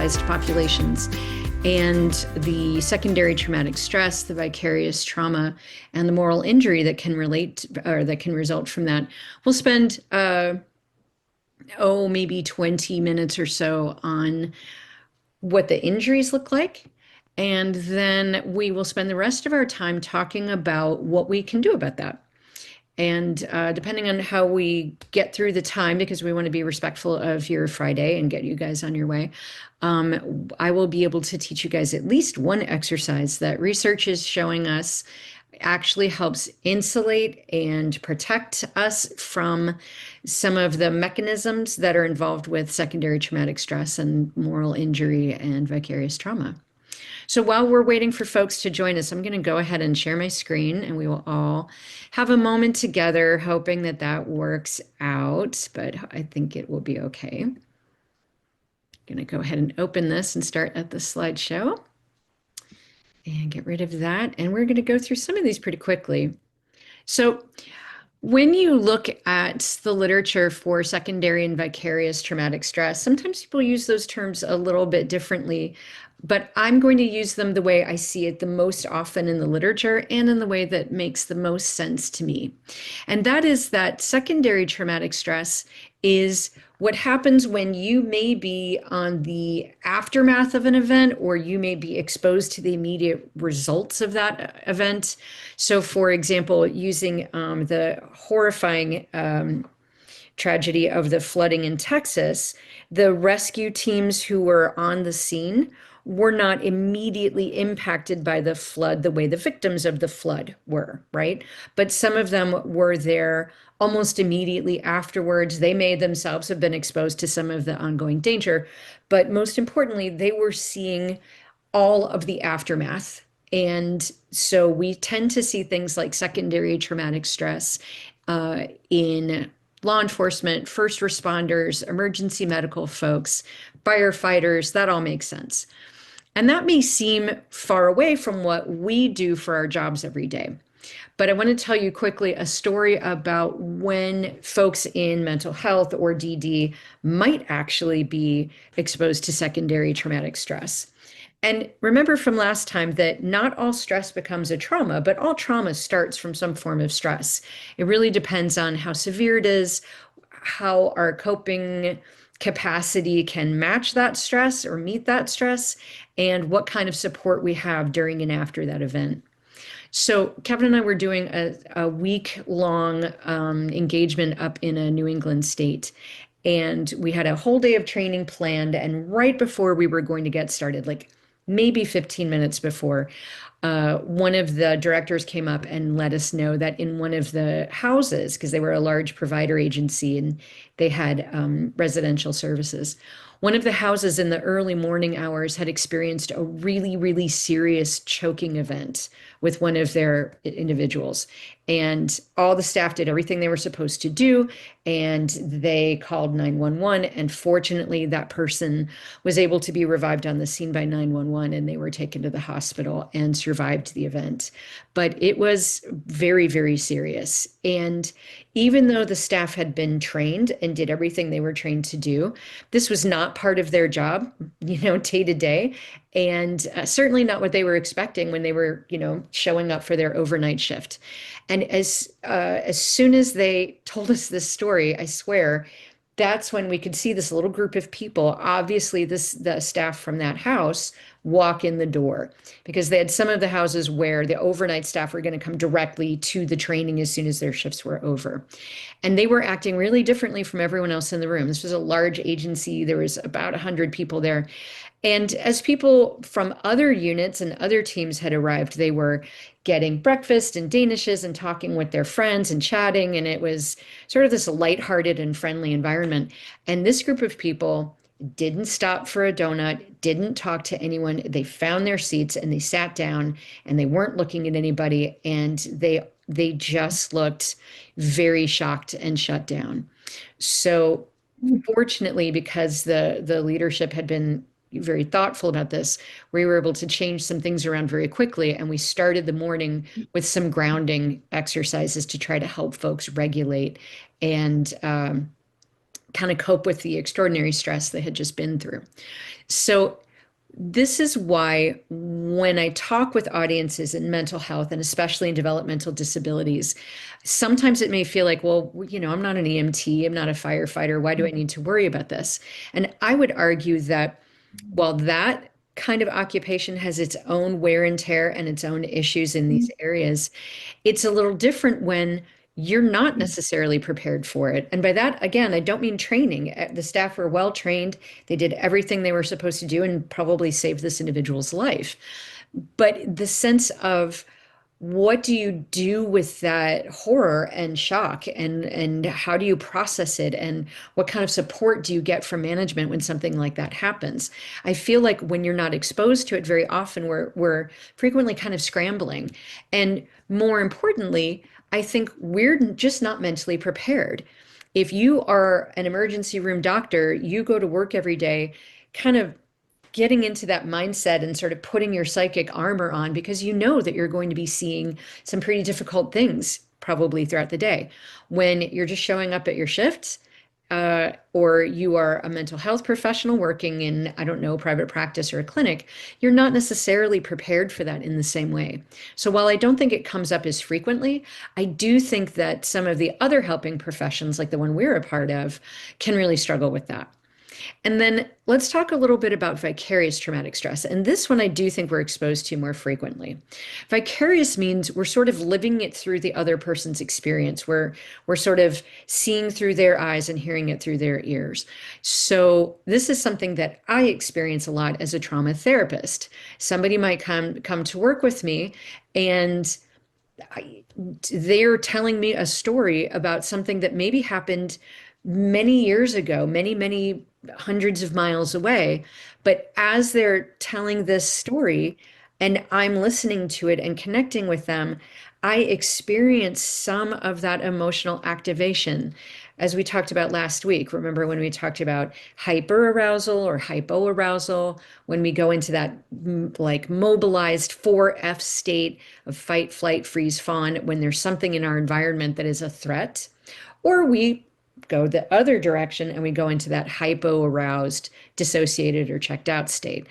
marginalized populations. And the secondary traumatic stress, the vicarious trauma, and the moral injury that can relate or that can result from that. We'll spend maybe 20 minutes or so on what the injuries look like. And then we will spend the rest of our time talking about what we can do about that. And depending on how we get through the time, because we want to be respectful of your Friday and get you guys on your way, I will be able to teach you guys at least one exercise that research is showing us actually helps insulate and protect us from some of the mechanisms that are involved with secondary traumatic stress and moral injury and vicarious trauma. So while we're waiting for folks to join us, I'm going to go ahead and share my screen and we will all have a moment together, hoping that that works out, but I think it will be okay. I'm going to go ahead and open this and start at the slideshow and get rid of that. And we're going to go through some of these pretty quickly. So when you look at the literature for secondary and vicarious traumatic stress, sometimes people use those terms a little bit differently, but I'm going to use them the way I see it the most often in the literature and in the way that makes the most sense to me. And that is that secondary traumatic stress is what happens when you may be on the aftermath of an event or you may be exposed to the immediate results of that event. So for example, using the horrifying tragedy of the flooding in Texas, the rescue teams who were on the scene were not immediately impacted by the flood the way the victims of the flood were, right? But some of them were there almost immediately afterwards. They may themselves have been exposed to some of the ongoing danger, but most importantly, they were seeing all of the aftermath. And so we tend to see things like secondary traumatic stress in law enforcement, first responders, emergency medical folks, firefighters. That all makes sense. And that may seem far away from what we do for our jobs every day. But I want to tell you quickly a story about when folks in mental health or DD might actually be exposed to secondary traumatic stress. And remember from last time that not all stress becomes a trauma, but all trauma starts from some form of stress. It really depends on how severe it is, how our coping capacity can match that stress or meet that stress, and what kind of support we have during and after that event. So Kevin and I were doing a week-long engagement up in a New England state. And we had a whole day of training planned. And right before we were going to get started, like maybe 15 minutes before, one of the directors came up and let us know that in one of the houses, because they were a large provider agency and they had residential services, one of the houses in the early morning hours had experienced a really, really serious choking event with one of their individuals. And all the staff did everything they were supposed to do, and they called 911. And fortunately, that person was able to be revived on the scene by 911, and they were taken to the hospital and survived the event. But it was very, very serious. And even though the staff had been trained and did everything they were trained to do, this was not part of their job, day to day, and certainly not what they were expecting when they were, showing up for their overnight shift. And as soon as they told us this story, I swear, that's when we could see this little group of people, obviously the staff from that house, walk in the door, because they had some of the houses where the overnight staff were going to come directly to the training as soon as their shifts were over. And they were acting really differently from everyone else in the room. This was a large agency. There was about 100 people there. And as people from other units and other teams had arrived, they were getting breakfast and danishes and talking with their friends and chatting. And it was sort of this lighthearted and friendly environment. And this group of people didn't stop for a donut, didn't talk to anyone. They found their seats and they sat down and they weren't looking at anybody. And they just looked very shocked and shut down. So fortunately, because the leadership had been very thoughtful about this, we were able to change some things around very quickly. And we started the morning with some grounding exercises to try to help folks regulate and kind of cope with the extraordinary stress they had just been through. So this is why when I talk with audiences in mental health and especially in developmental disabilities, sometimes it may feel like, well, I'm not an EMT, I'm not a firefighter. Why do I need to worry about this? And I would argue that while that kind of occupation has its own wear and tear and its own issues in these areas, it's a little different when you're not necessarily prepared for it. And by that, again, I don't mean training. The staff were well trained. They did everything they were supposed to do and probably saved this individual's life. But the sense of what do you do with that horror and shock, and how do you process it, and what kind of support do you get from management when something like that happens? I feel like when you're not exposed to it very often, we're frequently kind of scrambling. And more importantly, I think we're just not mentally prepared. If you are an emergency room doctor, you go to work every day kind of getting into that mindset and sort of putting your psychic armor on because you know that you're going to be seeing some pretty difficult things probably throughout the day. When you're just showing up at your shifts, or you are a mental health professional working in, I don't know, private practice or a clinic, you're not necessarily prepared for that in the same way. So while I don't think it comes up as frequently, I do think that some of the other helping professions, like the one we're a part of, can really struggle with that. And then let's talk a little bit about vicarious traumatic stress. And this one I do think we're exposed to more frequently. Vicarious means we're sort of living it through the other person's experience. We're sort of seeing through their eyes and hearing it through their ears. So this is something that I experience a lot as a trauma therapist. Somebody might come to work with me, and they're telling me a story about something that maybe happened many years ago, many hundreds of miles away. But as they're telling this story and I'm listening to it and connecting with them, I experience some of that emotional activation. As we talked about last week, remember when we talked about hyperarousal or hypoarousal, when we go into that like mobilized 4F state of fight, flight, freeze, fawn, when there's something in our environment that is a threat, or we go the other direction and we go into that hypo-aroused, dissociated, or checked out state.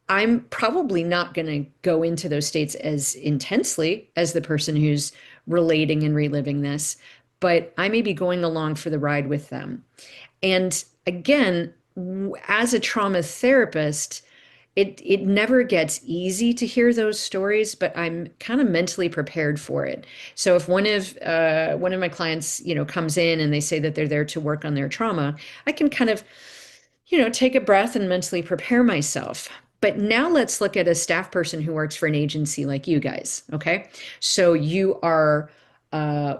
I'm probably not going to go into those states as intensely as the person who's relating and reliving this, but I may be going along for the ride with them. And again, as a trauma therapist, it never gets easy to hear those stories, but I'm kind of mentally prepared for it. So if one of my clients, comes in and they say that they're there to work on their trauma, I can kind of, take a breath and mentally prepare myself. But now let's look at a staff person who works for an agency like you guys, okay? So you are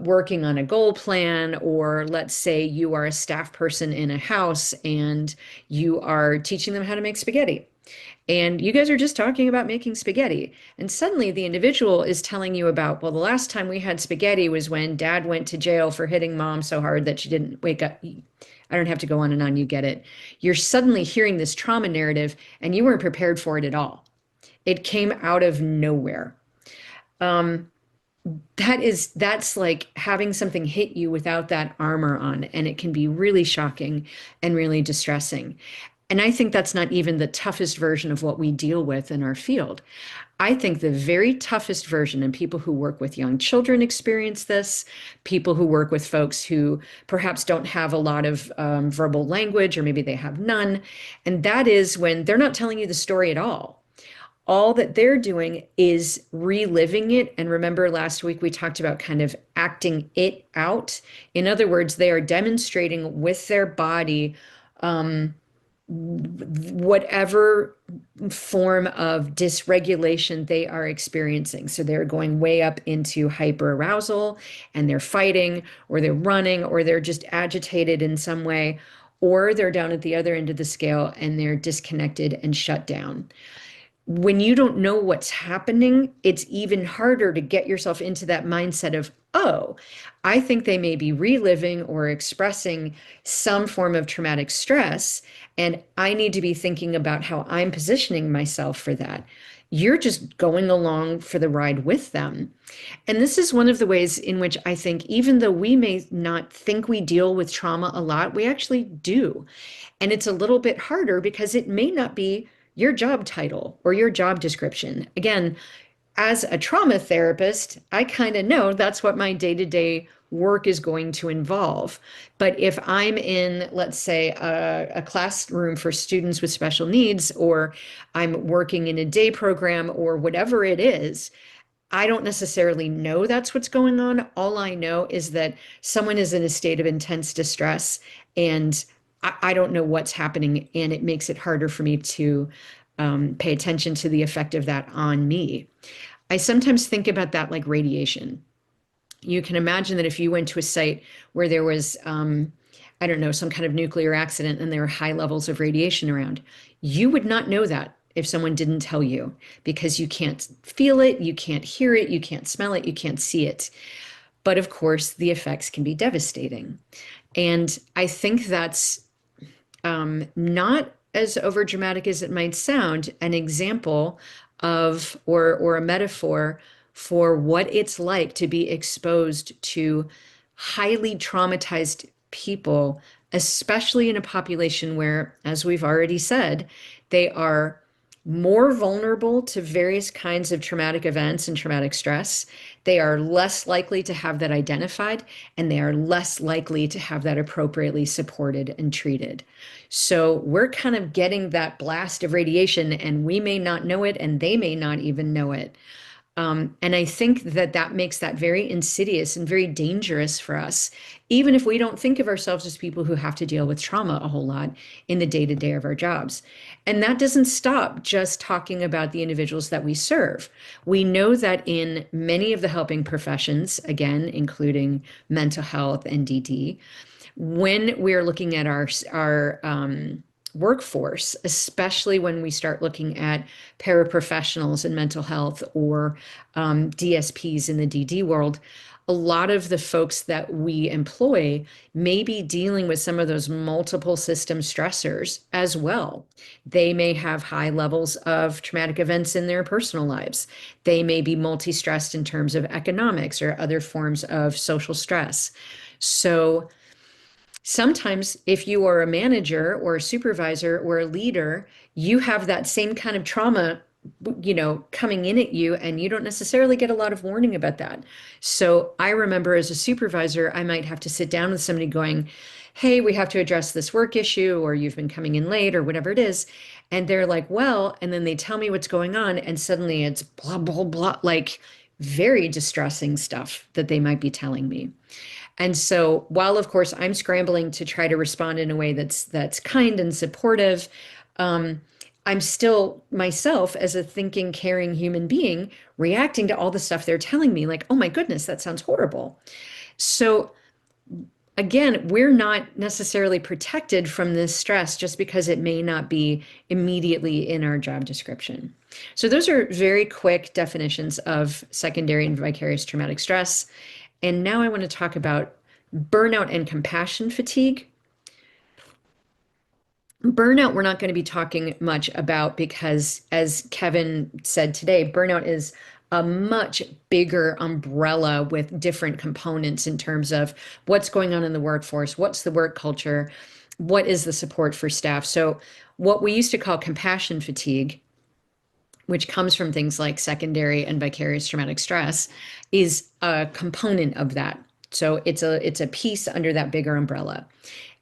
working on a goal plan, or let's say you are a staff person in a house and you are teaching them how to make spaghetti. And you guys are just talking about making spaghetti. And suddenly the individual is telling you about, well, the last time we had spaghetti was when dad went to jail for hitting mom so hard that she didn't wake up. I don't have to go on and on. You get it. You're suddenly hearing this trauma narrative and you weren't prepared for it at all. It came out of nowhere. Um, that's like having something hit you without that armor on, and it can be really shocking and really distressing. And I think that's not even the toughest version of what we deal with in our field. I think the very toughest version, and people who work with young children experience this, people who work with folks who perhaps don't have a lot of verbal language, or maybe they have none. And that is when they're not telling you the story at all. All that they're doing is reliving it. And remember, last week we talked about kind of acting it out. In other words, they are demonstrating with their body whatever form of dysregulation they are experiencing. So they're going way up into hyperarousal and they're fighting, or they're running, or they're just agitated in some way, or they're down at the other end of the scale and they're disconnected and shut down. When you don't know what's happening, it's even harder to get yourself into that mindset of, oh, I think they may be reliving or expressing some form of traumatic stress, and I need to be thinking about how I'm positioning myself for that. You're just going along for the ride with them. And this is one of the ways in which I think, even though we may not think we deal with trauma a lot, we actually do. And it's a little bit harder because it may not be your job title or your job description. Again, as a trauma therapist, I kind of know that's what my day-to-day work is going to involve. But if I'm in, let's say, a classroom for students with special needs, or I'm working in a day program or whatever it is, I don't necessarily know that's what's going on. All I know is that someone is in a state of intense distress, and I don't know what's happening, and it makes it harder for me to pay attention to the effect of that on me. I sometimes think about that like radiation. You can imagine that if you went to a site where there was, I don't know, some kind of nuclear accident and there were high levels of radiation around, you would not know that if someone didn't tell you, because you can't feel it, you can't hear it, you can't smell it, you can't see it. But of course, the effects can be devastating. And I think that's not as overdramatic as it might sound, an example of, or a metaphor for what it's like to be exposed to highly traumatized people, especially in a population where, as we've already said, they are more vulnerable to various kinds of traumatic events and traumatic stress. They are less likely to have that identified, and they are less likely to have that appropriately supported and treated. So we're kind of getting that blast of radiation, and we may not know it, and they may not even know it. And I think that that makes that very insidious and very dangerous for us, even if we don't think of ourselves as people who have to deal with trauma a whole lot in the day-to-day of our jobs. And that doesn't stop just talking about the individuals that we serve. We know that in many of the helping professions, again, including mental health and DD, when we're looking at our workforce, especially when we start looking at paraprofessionals in mental health, or DSPs in the DD world, a lot of the folks that we employ may be dealing with some of those multiple system stressors as well. They may have high levels of traumatic events in their personal lives. They may be multi-stressed in terms of economics or other forms of social stress. So sometimes if you are a manager or a supervisor or a leader, you have that same kind of trauma, coming in at you, and you don't necessarily get a lot of warning about that. So I remember as a supervisor, I might have to sit down with somebody going, hey, we have to address this work issue, or you've been coming in late, or whatever it is. And they're like, well, and then they tell me what's going on, and suddenly it's blah, blah, blah, like very distressing stuff that they might be telling me. And so while of course I'm scrambling to try to respond in a way that's kind and supportive, um, I'm still myself, as a thinking, caring human being, reacting to all the stuff they're telling me, like, oh my goodness, that sounds horrible. So again, we're not necessarily protected from this stress just because it may not be immediately in our job description. So those are very quick definitions of secondary and vicarious traumatic stress. And now I want to talk about burnout and compassion fatigue. Burnout, we're not going to be talking much about because, as Kevin said today, burnout is a much bigger umbrella with different components in terms of what's going on in the workforce, what's the work culture, what is the support for staff. So what we used to call compassion fatigue, which comes from things like secondary and vicarious traumatic stress, is a component of that. So it's a piece under that bigger umbrella.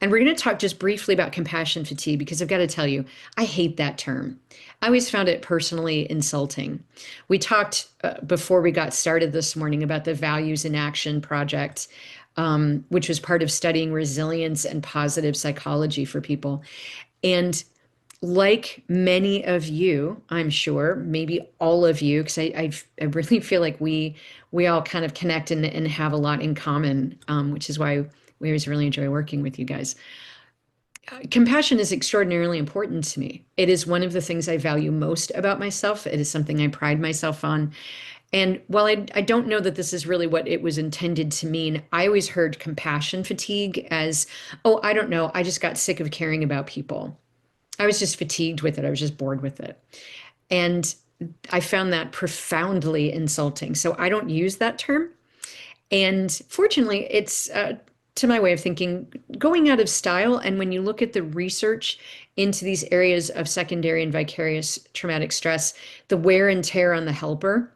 And we're going to talk just briefly about compassion fatigue, because I've got to tell you, I hate that term. I always found it personally insulting. We talked before we got started this morning about the Values in Action project, which was part of studying resilience and positive psychology for people. And like many of you, I'm sure, maybe all of you, because I really feel like we all kind of connect and have a lot in common, which is why we always really enjoy working with you guys. Compassion is extraordinarily important to me. It is one of the things I value most about myself. It is something I pride myself on. And while I don't know that this is really what it was intended to mean, I always heard compassion fatigue as, oh, I don't know, I just got sick of caring about people. I was just fatigued with it. I was just bored with it. And I found that profoundly insulting. So I don't use that term. And fortunately, it's to my way of thinking, going out of style. And when you look at the research into these areas of secondary and vicarious traumatic stress, the wear and tear on the helper,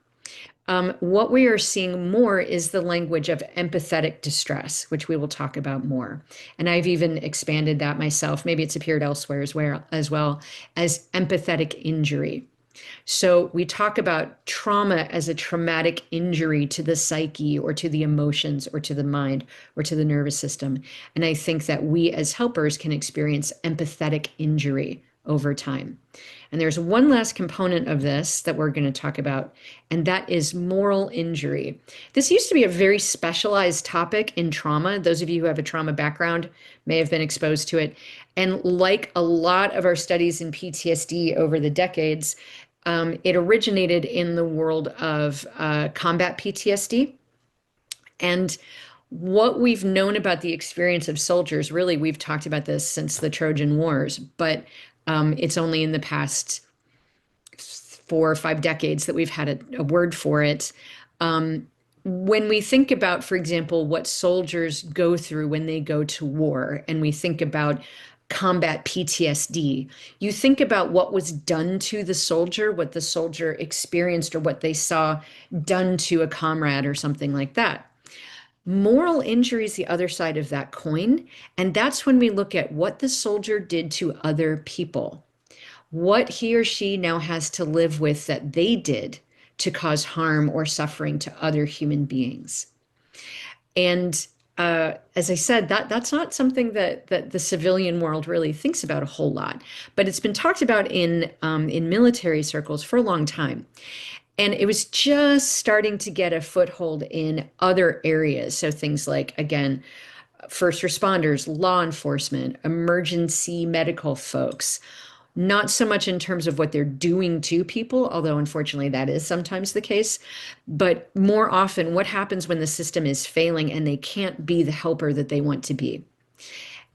what we are seeing more is the language of empathetic distress, which we will talk about more. And I've even expanded that myself. Maybe it's appeared elsewhere as well as empathetic injury. So we talk about trauma as a traumatic injury to the psyche or to the emotions or to the mind or to the nervous system. And I think that we as helpers can experience empathetic injury over time. And there's one last component of this that we're going to talk about, and that is moral injury. This used to be a very specialized topic in trauma. Those of you who have a trauma background may have been exposed to it. And like a lot of our studies in PTSD over the decades, it originated in the world of combat PTSD. And what we've known about the experience of soldiers, really, we've talked about this since the Trojan Wars, but it's only in the past 4 or 5 decades that we've had a word for it. When we think about, for example, what soldiers go through when they go to war, and we think about combat PTSD, you think about what was done to the soldier, what the soldier experienced, or what they saw done to a comrade or something like that. Moral injury is the other side of that coin. And that's when we look at what the soldier did to other people, what he or she now has to live with that they did to cause harm or suffering to other human beings. And as I said, that's not something that the civilian world really thinks about a whole lot, but it's been talked about in military circles for a long time. And it was just starting to get a foothold in other areas. So things like, again, first responders, law enforcement, emergency medical folks, not so much in terms of what they're doing to people, although unfortunately that is sometimes the case, but more often what happens when the system is failing and they can't be the helper that they want to be.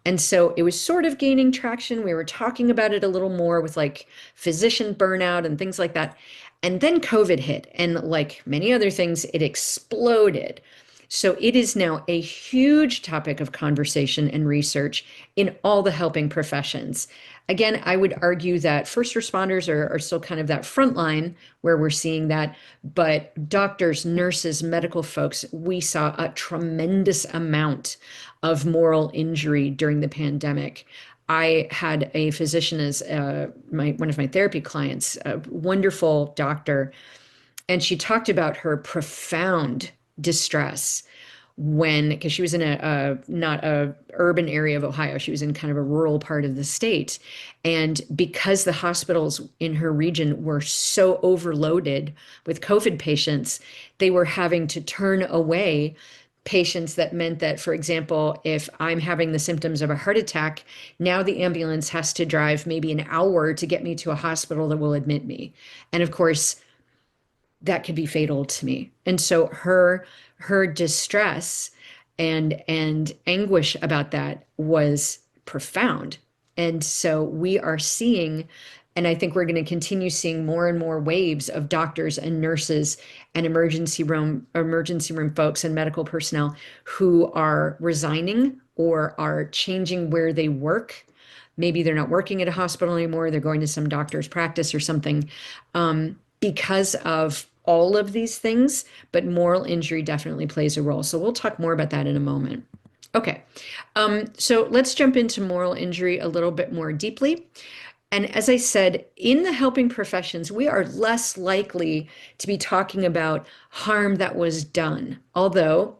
And so it was sort of gaining traction. We were talking about it a little more with like physician burnout and things like that. And then COVID hit, and like many other things, it exploded. So it is now a huge topic of conversation and research in all the helping professions. Again, I would argue that first responders are still kind of that front line where we're seeing that, but doctors, nurses, medical folks, we saw a tremendous amount of moral injury during the pandemic. I had a physician as one of my therapy clients, a wonderful doctor, and she talked about her profound distress because she was in not a urban area of Ohio, she was in kind of a rural part of the state. And because the hospitals in her region were so overloaded with COVID patients, they were having to turn away patients. That meant that, for example, if I'm having the symptoms of a heart attack, now the ambulance has to drive maybe an hour to get me to a hospital that will admit me. And of course, that could be fatal to me. And so her distress and anguish about that was profound. And so we are seeing, and I think we're going to continue seeing more and more waves of doctors and nurses and emergency room folks and medical personnel who are resigning or are changing where they work. Maybe they're not working at a hospital anymore, they're going to some doctor's practice or something, because of all of these things, but moral injury definitely plays a role. So we'll talk more about that in a moment. Okay, so let's jump into moral injury a little bit more deeply. And as I said, in the helping professions, we are less likely to be talking about harm that was done. Although,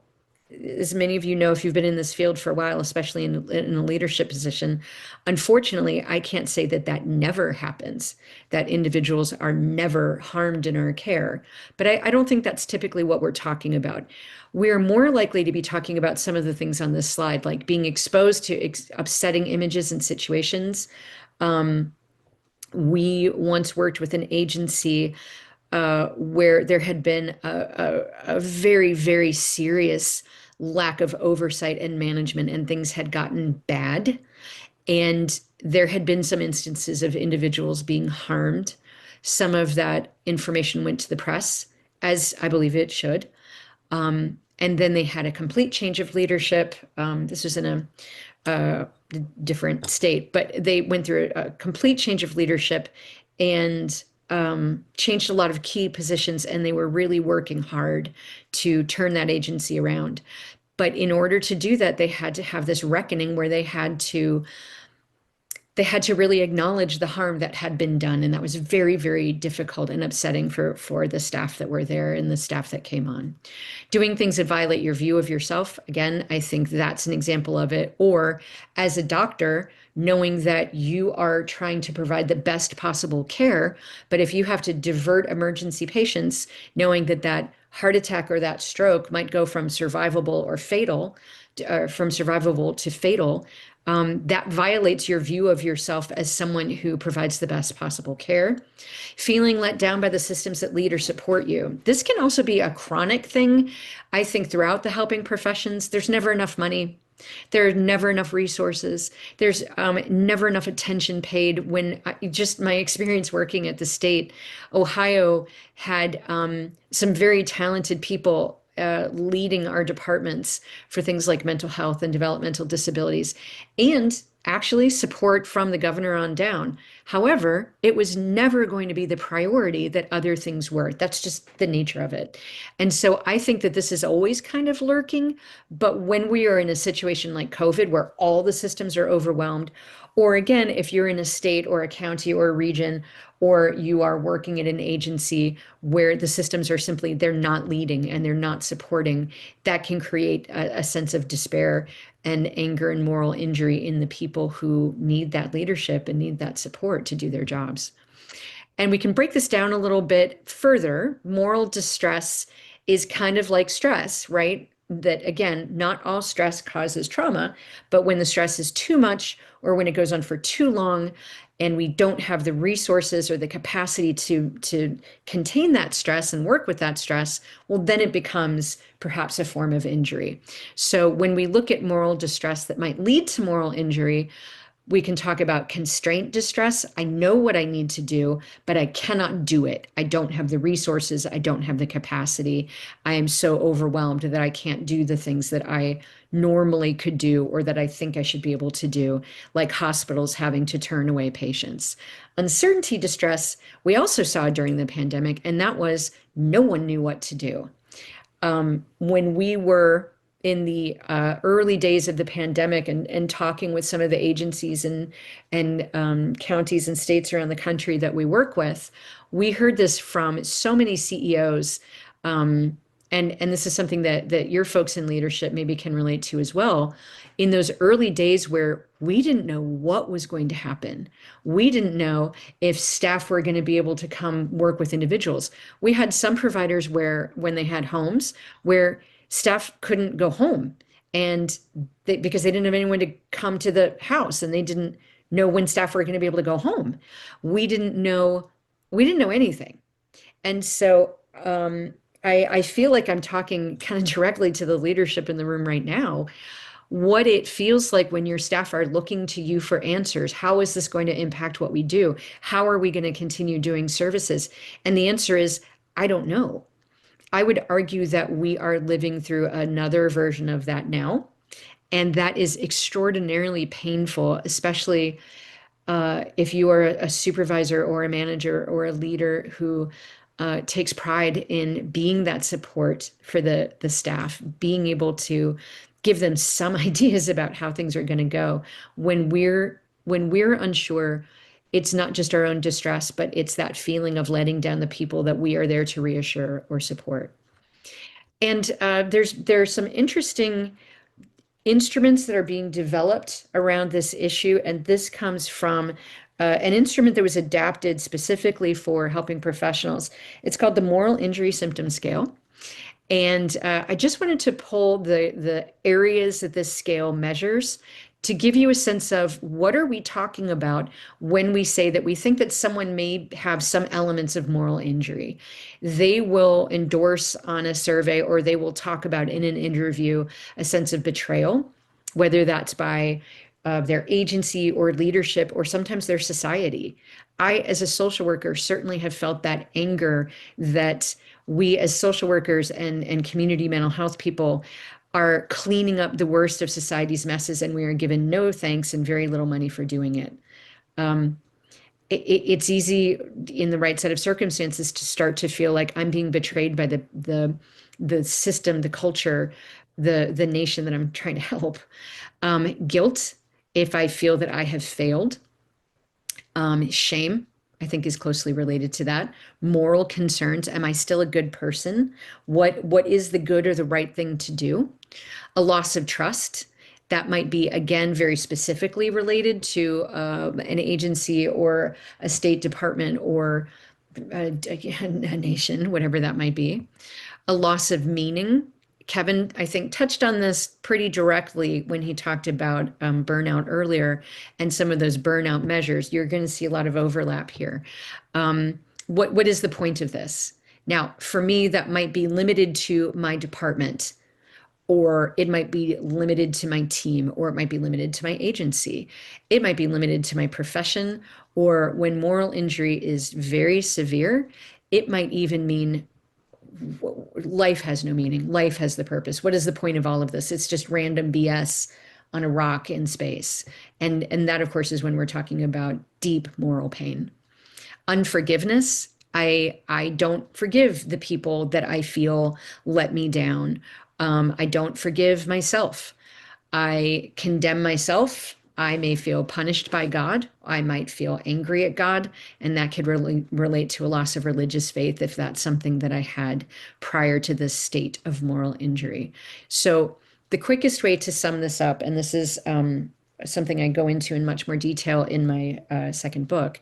as many of you know, if you've been in this field for a while, especially in a leadership position, unfortunately, I can't say that that never happens, that individuals are never harmed in our care. But I don't think that's typically what we're talking about. We're more likely to be talking about some of the things on this slide, like being exposed to upsetting images and situations. We once worked with an agency where there had been a very, very serious lack of oversight and management, and things had gotten bad. And there had been some instances of individuals being harmed Some of that information went to the press, as I believe it should. And then they had a complete change of leadership. This was in a different state, but they went through a complete change of leadership and changed a lot of key positions, and they were really working hard to turn that agency around. But in order to do that, they had to have this reckoning where they had to really acknowledge the harm that had been done, and that was very, very difficult and upsetting for the staff that were there and the staff that came on. Doing things that violate your view of yourself, again, I think that's an example of it. Or as a doctor, knowing that you are trying to provide the best possible care, but if you have to divert emergency patients, knowing that that heart attack or that stroke might go from survivable or fatal, from survivable to fatal, that violates your view of yourself as someone who provides the best possible care. Feeling let down by the systems that lead or support you. This can also be a chronic thing. I think throughout the helping professions, there's never enough money. There are never enough resources. There's never enough attention paid. When just my experience working at the state, Ohio had some very talented people leading our departments for things like mental health and developmental disabilities, and actually support from the governor on down. However, it was never going to be the priority that other things were. That's just the nature of it. And so I think that this is always kind of lurking. But when we are in a situation like COVID, where all the systems are overwhelmed, or again, if you're in a state or a county or a region, or you are working at an agency where the systems are simply, they're not leading and they're not supporting, that can create a sense of despair and anger and moral injury in the people who need that leadership and need that support to do their jobs. And we can break this down a little bit further. Moral distress is kind of like stress, right? That again, not all stress causes trauma, but when the stress is too much or when it goes on for too long and we don't have the resources or the capacity to contain that stress and work with that stress, well, then it becomes perhaps a form of injury. So when we look at moral distress that might lead to moral injury, we can talk about constraint distress. I know what I need to do, but I cannot do it. I don't have the resources. I don't have the capacity. I am so overwhelmed that I can't do the things that I normally could do or that I think I should be able to do, like hospitals having to turn away patients. Uncertainty distress, we also saw during the pandemic, and that was no one knew what to do. When we were in the early days of the pandemic and talking with some of the agencies and counties and states around the country that we work with, we heard this from so many CEOs. And this is something that your folks in leadership maybe can relate to as well. In those early days where we didn't know what was going to happen, we didn't know if staff were going to be able to come work with individuals. We had some providers where, when they had homes, where staff couldn't go home and because they didn't have anyone to come to the house, and they didn't know when staff were going to be able to go home. We didn't know anything. And so I feel like I'm talking kind of directly to the leadership in the room right now, what it feels like when your staff are looking to you for answers. How is this going to impact what we do? How are we going to continue doing services? And the answer is, I don't know. I would argue that we are living through another version of that now. And that is extraordinarily painful, especially if you are a supervisor or a manager or a leader who takes pride in being that support for the staff, being able to give them some ideas about how things are going to go. When we're unsure, it's not just our own distress, but it's that feeling of letting down the people that we are there to reassure or support. And there's some interesting instruments that are being developed around this issue, and this comes from an instrument that was adapted specifically for helping professionals. It's called the Moral Injury Symptom Scale. And I just wanted to pull the areas that this scale measures to give you a sense of what are we talking about when we say that we think that someone may have some elements of moral injury. They will endorse on a survey, or they will talk about in an interview, a sense of betrayal, whether that's by of their agency or leadership, or sometimes their society. I, as a social worker, certainly have felt that anger that we as social workers and community mental health people are cleaning up the worst of society's messes, and we are given no thanks and very little money for doing it. Um, it's easy in the right set of circumstances to start to feel like I'm being betrayed by the system, the culture, the nation that I'm trying to help. Guilt, if I feel that I have failed. Shame, I think, is closely related to that. Moral concerns. Am I still a good person? What is the good or the right thing to do? A loss of trust. That might be, again, very specifically related to an agency or a state department or a nation, whatever that might be. A loss of meaning. Kevin, I think, touched on this pretty directly when he talked about burnout earlier and some of those burnout measures. You're going to see a lot of overlap here. What is the point of this? Now, for me, that might be limited to my department, or it might be limited to my team, or it might be limited to my agency. It might be limited to my profession, or when moral injury is very severe, it might even mean life has no meaning. Life has the purpose. What is the point of all of this? It's just random BS on a rock in space. And that, of course, is when we're talking about deep moral pain. Unforgiveness. I don't forgive the people that I feel let me down. I don't forgive myself. I condemn myself. I may feel punished by God. I might feel angry at God, and that could really relate to a loss of religious faith if that's something that I had prior to this state of moral injury. So, the quickest way to sum this up, and this is something I go into in much more detail in my second book.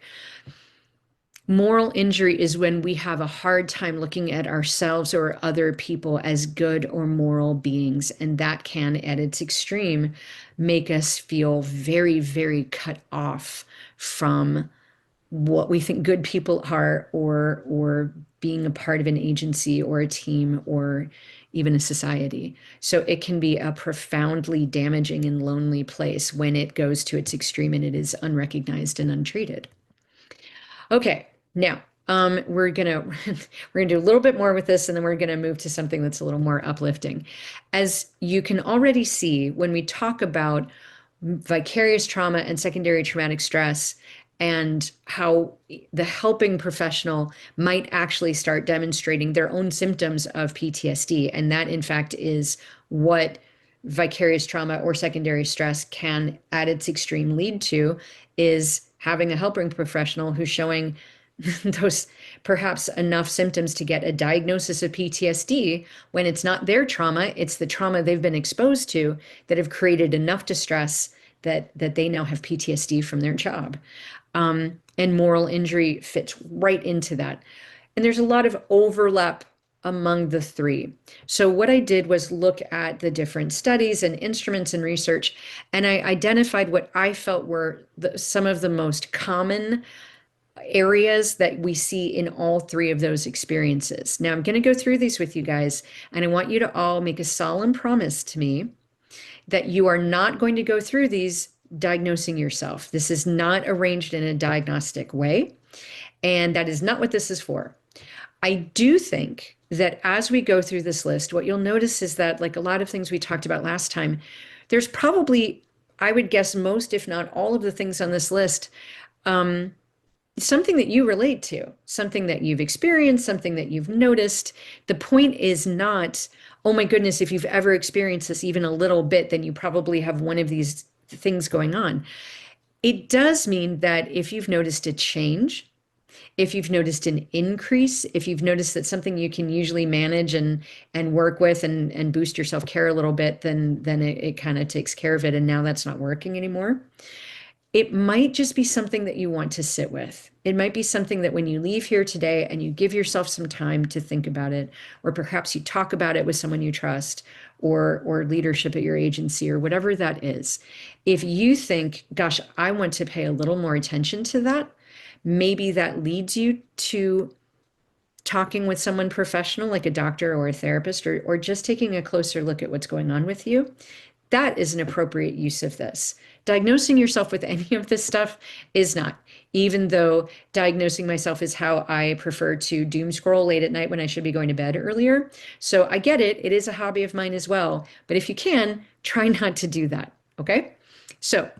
Moral injury is when we have a hard time looking at ourselves or other people as good or moral beings. And that can, at its extreme, make us feel very, very cut off from what we think good people are, or being a part of an agency or a team or even a society. So it can be a profoundly damaging and lonely place when it goes to its extreme and it is unrecognized and untreated. Okay, now we're gonna we're gonna do a little bit more with this, and then we're gonna move to something that's a little more uplifting. As you can already see, when we talk about vicarious trauma and secondary traumatic stress, and how the helping professional might actually start demonstrating their own symptoms of PTSD, and that in fact is what vicarious trauma or secondary stress can at its extreme lead to, is having a helping professional who's showing those perhaps enough symptoms to get a diagnosis of PTSD when it's not their trauma, it's the trauma they've been exposed to that have created enough distress that they now have PTSD from their job. And moral injury fits right into that. And there's a lot of overlap among the three. So what I did was look at the different studies and instruments and research, and I identified what I felt were some of the most common areas that we see in all three of those experiences. Now I'm going to go through these with you guys, and I want you to all make a solemn promise to me that you are not going to go through these diagnosing yourself. This is not arranged in a diagnostic way, and that is not what this is for. I do think that as we go through this list, what you'll notice is that, like a lot of things we talked about last time, there's probably, I would guess, most, if not all of the things on this list, something that you relate to, something that you've experienced, something that you've noticed. The point is not, oh my goodness, if you've ever experienced this even a little bit, then you probably have one of these things going on. It does mean that if you've noticed a change, if you've noticed an increase, if you've noticed that something you can usually manage and work with and boost your self-care a little bit, then it kind of takes care of it, and now that's not working anymore. It might just be something that you want to sit with. It might be something that when you leave here today and you give yourself some time to think about it, or perhaps you talk about it with someone you trust, or leadership at your agency, or whatever that is. If you think, gosh, I want to pay a little more attention to that, maybe that leads you to talking with someone professional like a doctor or a therapist, or just taking a closer look at what's going on with you. That is an appropriate use of this. Diagnosing yourself with any of this stuff is not, even though diagnosing myself is how I prefer to doom scroll late at night when I should be going to bed earlier. So I get it. It is a hobby of mine as well. But if you can, try not to do that. Okay. So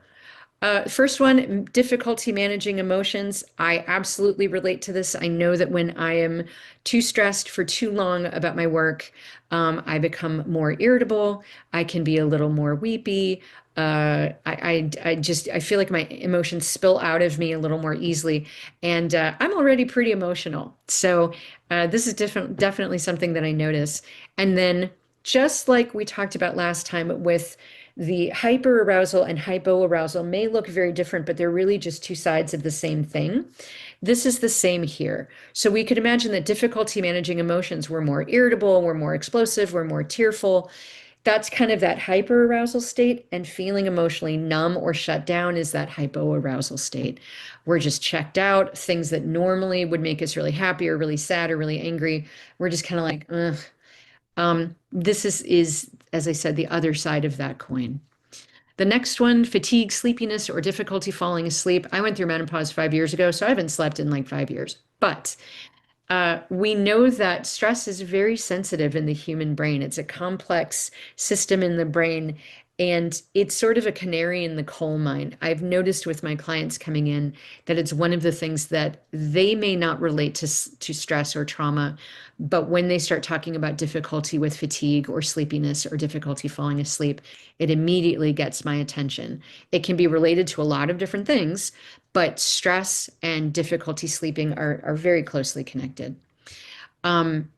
first one, difficulty managing emotions. I absolutely relate to this. I know that when I am too stressed for too long about my work, I become more irritable. I can be a little more weepy. I feel like my emotions spill out of me a little more easily, and I'm already pretty emotional. So this is definitely something that I notice. And then, just like we talked about last time with the hyperarousal and hypoarousal may look very different, but they're really just two sides of the same thing. This is the same here. So we could imagine that difficulty managing emotions, we're more irritable, we're more explosive, we're more tearful. That's kind of that hyperarousal state, and feeling emotionally numb or shut down is that hypoarousal state. We're just checked out. Things that normally would make us really happy or really sad or really angry, we're just kind of like, ugh. This is, as I said, the other side of that coin. The next one, fatigue, sleepiness, or difficulty falling asleep. I went through menopause 5 years ago, so I haven't slept in like 5 years. But we know that stress is very sensitive in the human brain. It's a complex system in the brain, and it's sort of a canary in the coal mine. I've noticed with my clients coming in that it's one of the things that they may not relate to stress or trauma, but when they start talking about difficulty with fatigue or sleepiness or difficulty falling asleep, it immediately gets my attention. It can be related to a lot of different things, but stress and difficulty sleeping are very closely connected. Um,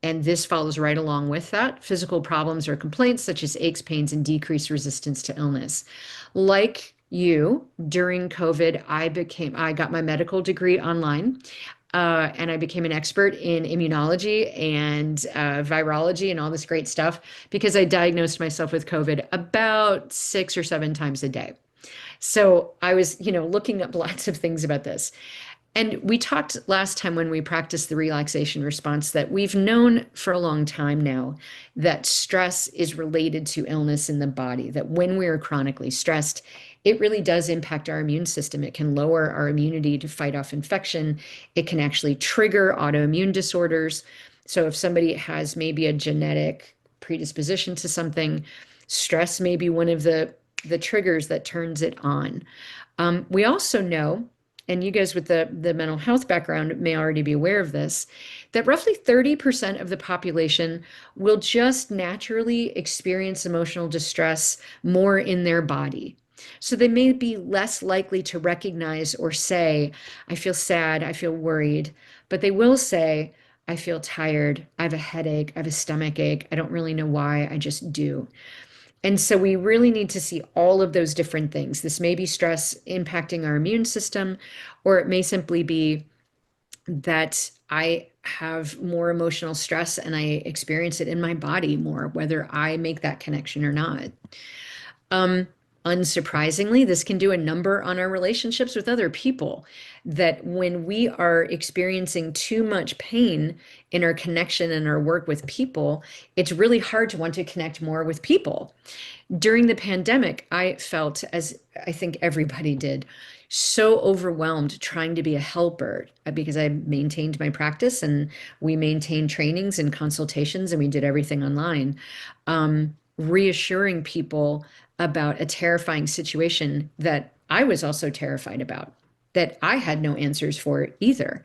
and this follows right along with that. Physical problems or complaints such as aches, pains, and decreased resistance to illness. Like you, during COVID, I got my medical degree online. And I became an expert in immunology and virology and all this great stuff because I diagnosed myself with COVID about 6 or 7 times a day. So I was, looking up lots of things about this. And we talked last time when we practiced the relaxation response that we've known for a long time now that stress is related to illness in the body, that when we are chronically stressed, it really does impact our immune system. It can lower our immunity to fight off infection. It can actually trigger autoimmune disorders. So if somebody has maybe a genetic predisposition to something, stress may be one of the triggers that turns it on. We also know, and you guys with the mental health background may already be aware of this, that roughly 30% of the population will just naturally experience emotional distress more in their body. So they may be less likely to recognize or say, I feel sad, I feel worried, but they will say, I feel tired, I have a headache, I have a stomach ache, I don't really know why, I just do. And so we really need to see all of those different things. This may be stress impacting our immune system, or it may simply be that I have more emotional stress and I experience it in my body more, whether I make that connection or not. Um, Unsurprisingly, this can do a number on our relationships with other people. That when we are experiencing too much pain in our connection and our work with people, it's really hard to want to connect more with people. During the pandemic, I felt, as I think everybody did, so overwhelmed trying to be a helper because I maintained my practice and we maintained trainings and consultations and we did everything online. Reassuring people about a terrifying situation that I was also terrified about, that I had no answers for either.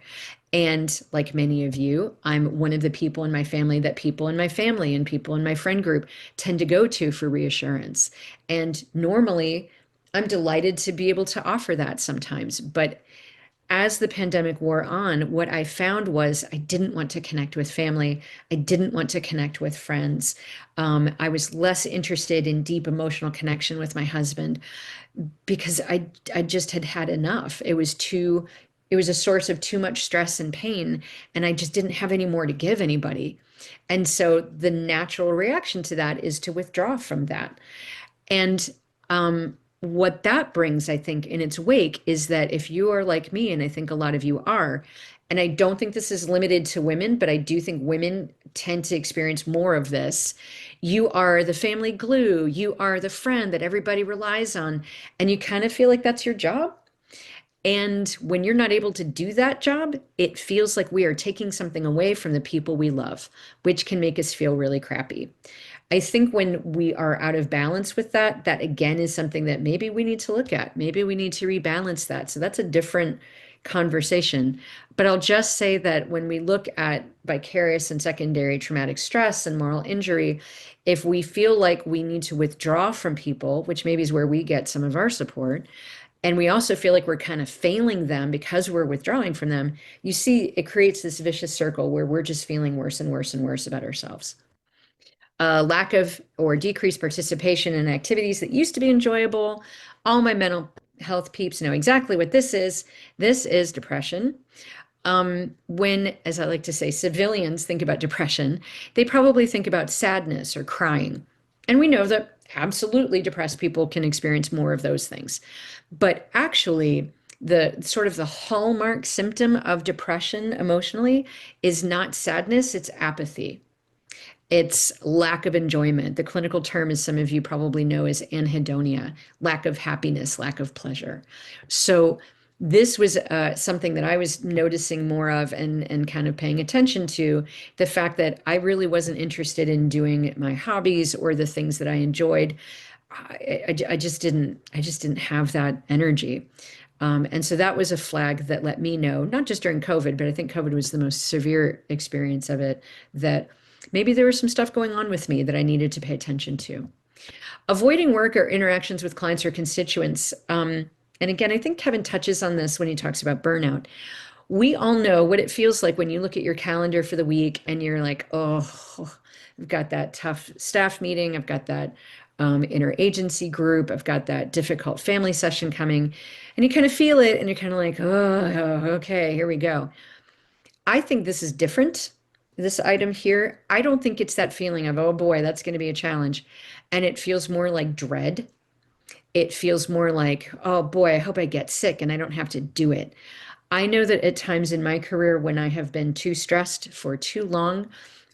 And like many of you, I'm one of the people in my family that people in my family and people in my friend group tend to go to for reassurance. And normally, I'm delighted to be able to offer that sometimes. But as the pandemic wore on, what I found was I didn't want to connect with family. I didn't want to connect with friends. I was less interested in deep emotional connection with my husband because I just had had enough. It was a source of too much stress and pain, and I just didn't have any more to give anybody. And so the natural reaction to that is to withdraw from that. And what that brings, I think, in its wake is that if you are like me, and I think a lot of you are, and I don't think this is limited to women, but I do think women tend to experience more of this. You are the family glue, you are the friend that everybody relies on, and you kind of feel like that's your job. And when you're not able to do that job, it feels like we are taking something away from the people we love, which can make us feel really crappy. I think when we are out of balance with that, that again is something that maybe we need to look at. Maybe we need to rebalance that. So that's a different conversation. But I'll just say that when we look at vicarious and secondary traumatic stress and moral injury, if we feel like we need to withdraw from people, which maybe is where we get some of our support, and we also feel like we're kind of failing them because we're withdrawing from them, you see, it creates this vicious circle where we're just feeling worse and worse and worse about ourselves. Lack of or decreased participation in activities that used to be enjoyable. All my mental health peeps know exactly what this is. This is depression. When, as I like to say, civilians think about depression, they probably think about sadness or crying. And we know that absolutely depressed people can experience more of those things. But actually, the sort of the hallmark symptom of depression emotionally is not sadness, it's apathy. It's lack of enjoyment. The clinical term, as some of you probably know, is anhedonia, lack of happiness, lack of pleasure. So this was something that I was noticing more of and kind of paying attention to, the fact that I really wasn't interested in doing my hobbies or the things that I enjoyed. I just didn't have that energy. And so that was a flag that let me know, not just during COVID, but I think COVID was the most severe experience of it, that maybe there was some stuff going on with me that I needed to pay attention to. Avoiding work or interactions with clients or constituents. And again, I think Kevin touches on this when he talks about burnout. We all know what it feels like when you look at your calendar for the week and you're like, oh, I've got that tough staff meeting. I've got that interagency group. I've got that difficult family session coming. And you kind of feel it and you're kind of like, oh, okay, here we go. I think this is different. This item here, I don't think it's that feeling of, oh boy, that's going to be a challenge. And it feels more like dread. It feels more like, oh boy, I hope I get sick and I don't have to do it. I know that at times in my career when I have been too stressed for too long,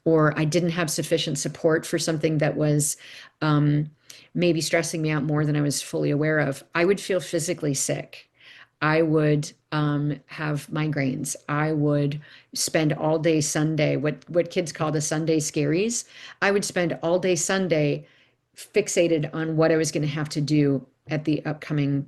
or I didn't have sufficient support for something that was um, maybe stressing me out more than I was fully aware of, I would feel physically sick. I would have migraines. I would spend all day Sunday, what kids call the Sunday scaries. I would spend all day Sunday fixated on what I was going to have to do at the upcoming,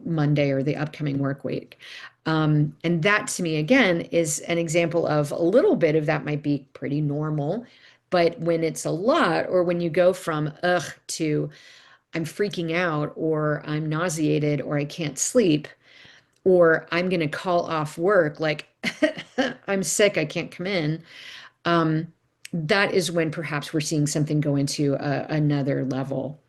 Monday or the upcoming work week. And that to me, again, is an example of a little bit of that might be pretty normal. But when it's a lot, or when you go from ugh to I'm freaking out, or I'm nauseated, or I can't sleep, or I'm going to call off work, like I'm sick, I can't come in, um, that is when perhaps we're seeing something go into another level.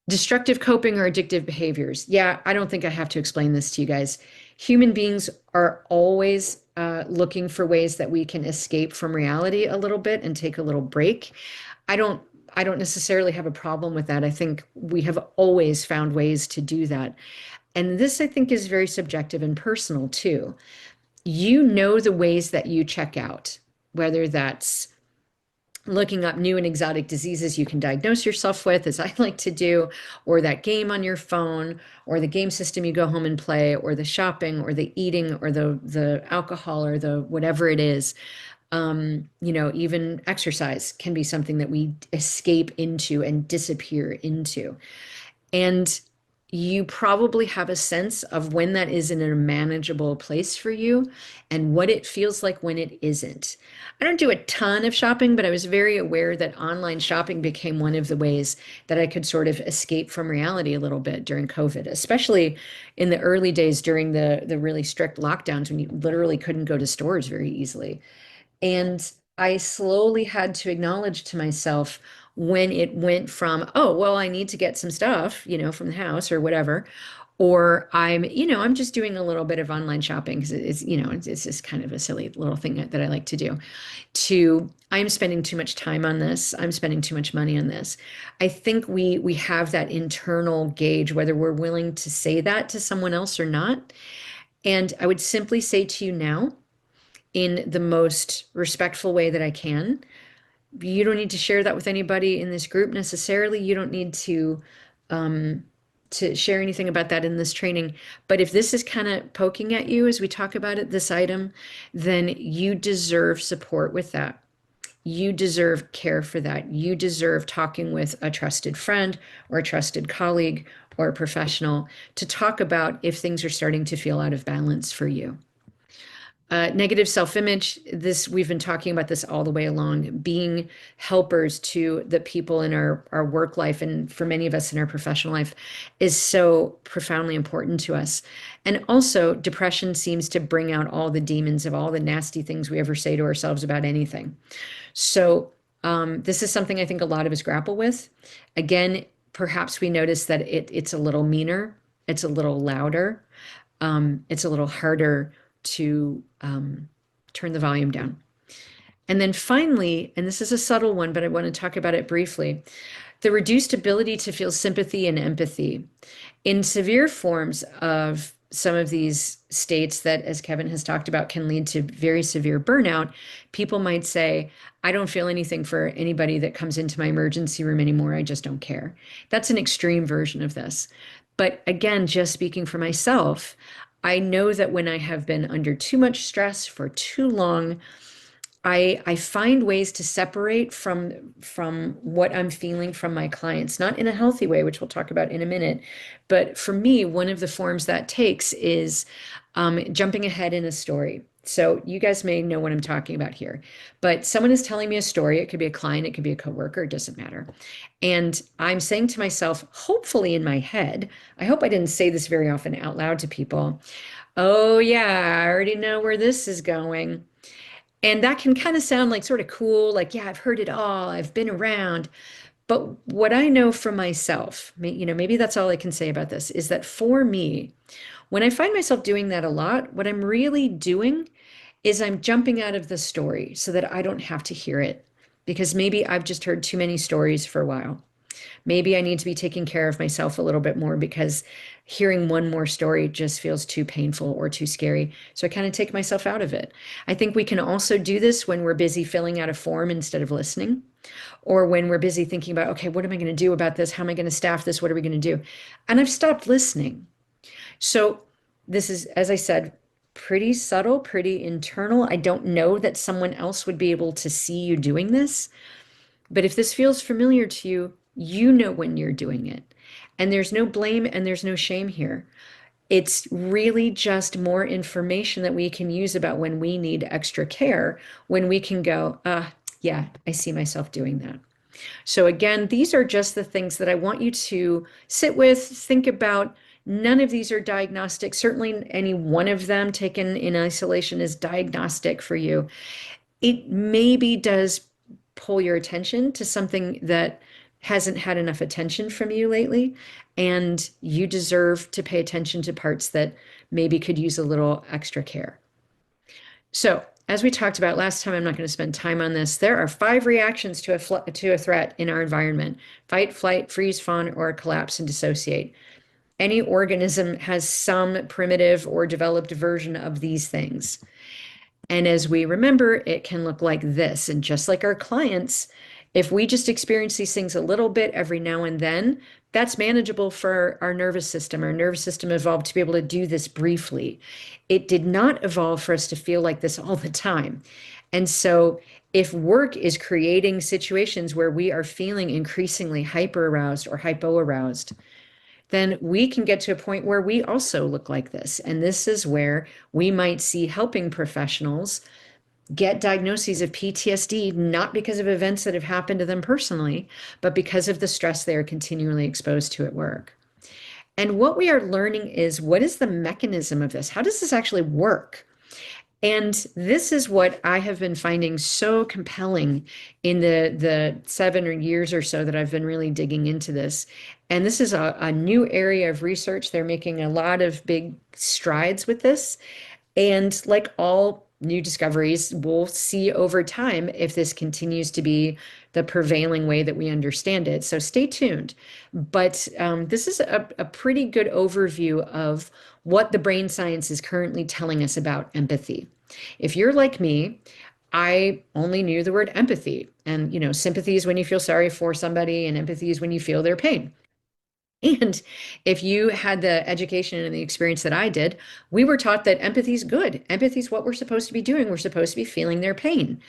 Destructive coping or addictive behaviors. Yeah, I don't think I have to explain this to you guys. Human beings are always looking for ways that we can escape from reality a little bit and take a little break. I don't I don't necessarily have a problem with that. I think we have always found ways to do that. And this, I think, is very subjective and personal too. You know the ways that you check out, whether that's looking up new and exotic diseases you can diagnose yourself with, as I like to do, or that game on your phone, or the game system you go home and play, or the shopping, or the eating, or the alcohol, or the whatever it is. Even exercise can be something that we escape into and disappear into. And you probably have a sense of when that is in a manageable place for you and what it feels like when it isn't. I don't do a ton of shopping, but I was very aware that online shopping became one of the ways that I could sort of escape from reality a little bit during COVID, especially in the early days during the really strict lockdowns when you literally couldn't go to stores very easily. And I slowly had to acknowledge to myself when it went from, oh, well, I need to get some stuff, from the house or whatever, or I'm just doing a little bit of online shopping because it's just kind of a silly little thing that I like to do, to I'm spending too much time on this. I'm spending too much money on this. I think we have that internal gauge, whether we're willing to say that to someone else or not. And I would simply say to you now, in the most respectful way that I can. You don't need to share that with anybody in this group necessarily. You don't need um, to share anything about that in this training. But if this is kind of poking at you as we talk about it, this item, then you deserve support with that. You deserve care for that. You deserve talking with a trusted friend or a trusted colleague or a professional to talk about if things are starting to feel out of balance for you. Negative self-image, this we've been talking about this all the way along, being helpers to the people in our work life and for many of us in our professional life is so profoundly important to us. And also, depression seems to bring out all the demons of all the nasty things we ever say to ourselves about anything. So this is something I think a lot of us grapple with. Again, perhaps we notice that it's a little meaner, it's a little louder, it's a little harder to turn the volume down. And then finally, and this is a subtle one, but I want to talk about it briefly, the reduced ability to feel sympathy and empathy. In severe forms of some of these states that, as Kevin has talked about, can lead to very severe burnout, people might say, I don't feel anything for anybody that comes into my emergency room anymore. I just don't care. That's an extreme version of this. But again, just speaking for myself, I know that when I have been under too much stress for too long, I find ways to separate from what I'm feeling from my clients, not in a healthy way, which we'll talk about in a minute. But for me, one of the forms that takes is jumping ahead in a story. So you guys may know what I'm talking about here, but someone is telling me a story. It could be a client, it could be a coworker, it doesn't matter. And I'm saying to myself, hopefully in my head, I hope I didn't say this very often out loud to people. Oh yeah, I already know where this is going. And that can kind of sound like sort of cool, like, yeah, I've heard it all, I've been around. But what I know for myself, maybe that's all I can say about this, is that for me, when I find myself doing that a lot, what I'm really doing is I'm jumping out of the story so that I don't have to hear it. Because maybe I've just heard too many stories for a while. Maybe I need to be taking care of myself a little bit more because hearing one more story just feels too painful or too scary. So I kind of take myself out of it. I think we can also do this when we're busy filling out a form instead of listening, or when we're busy thinking about, okay, what am I going to do about this? How am I going to staff this? What are we going to do? And I've stopped listening. So this is, as I said, pretty subtle, pretty internal. I don't know that someone else would be able to see you doing this. But if this feels familiar to you, you know when you're doing it. And there's no blame and there's no shame here. It's really just more information that we can use about when we need extra care, when we can go, yeah, I see myself doing that. So again, these are just the things that I want you to sit with, think about. None of these are diagnostic. Certainly any one of them taken in isolation is diagnostic for you. It maybe does pull your attention to something that hasn't had enough attention from you lately, and you deserve to pay attention to parts that maybe could use a little extra care. So, as we talked about last time, I'm not going to spend time on this. There are 5 reactions to a threat in our environment: fight, flight, freeze, fawn, or collapse and dissociate. Any organism has some primitive or developed version of these things. And as we remember, it can look like this. And just like our clients, if we just experience these things a little bit every now and then, that's manageable for our nervous system. Our nervous system evolved to be able to do this briefly. It did not evolve for us to feel like this all the time. And so if work is creating situations where we are feeling increasingly hyper aroused or hypo aroused, then we can get to a point where we also look like this. And this is where we might see helping professionals get diagnoses of PTSD, not because of events that have happened to them personally, but because of the stress they are continually exposed to at work. And what we are learning is, what is the mechanism of this? How does this actually work? And this is what I have been finding so compelling in the 7 years or so that I've been really digging into this. And this is a new area of research. They're making a lot of big strides with this. And like all new discoveries, we'll see over time if this continues to be the prevailing way that we understand it. So stay tuned. But this is a pretty good overview of what the brain science is currently telling us about empathy. If you're like me, I only knew the word empathy. And, sympathy is when you feel sorry for somebody, and empathy is when you feel their pain. And if you had the education and the experience that I did, we were taught that empathy is good. Empathy is what we're supposed to be doing. We're supposed to be feeling their pain,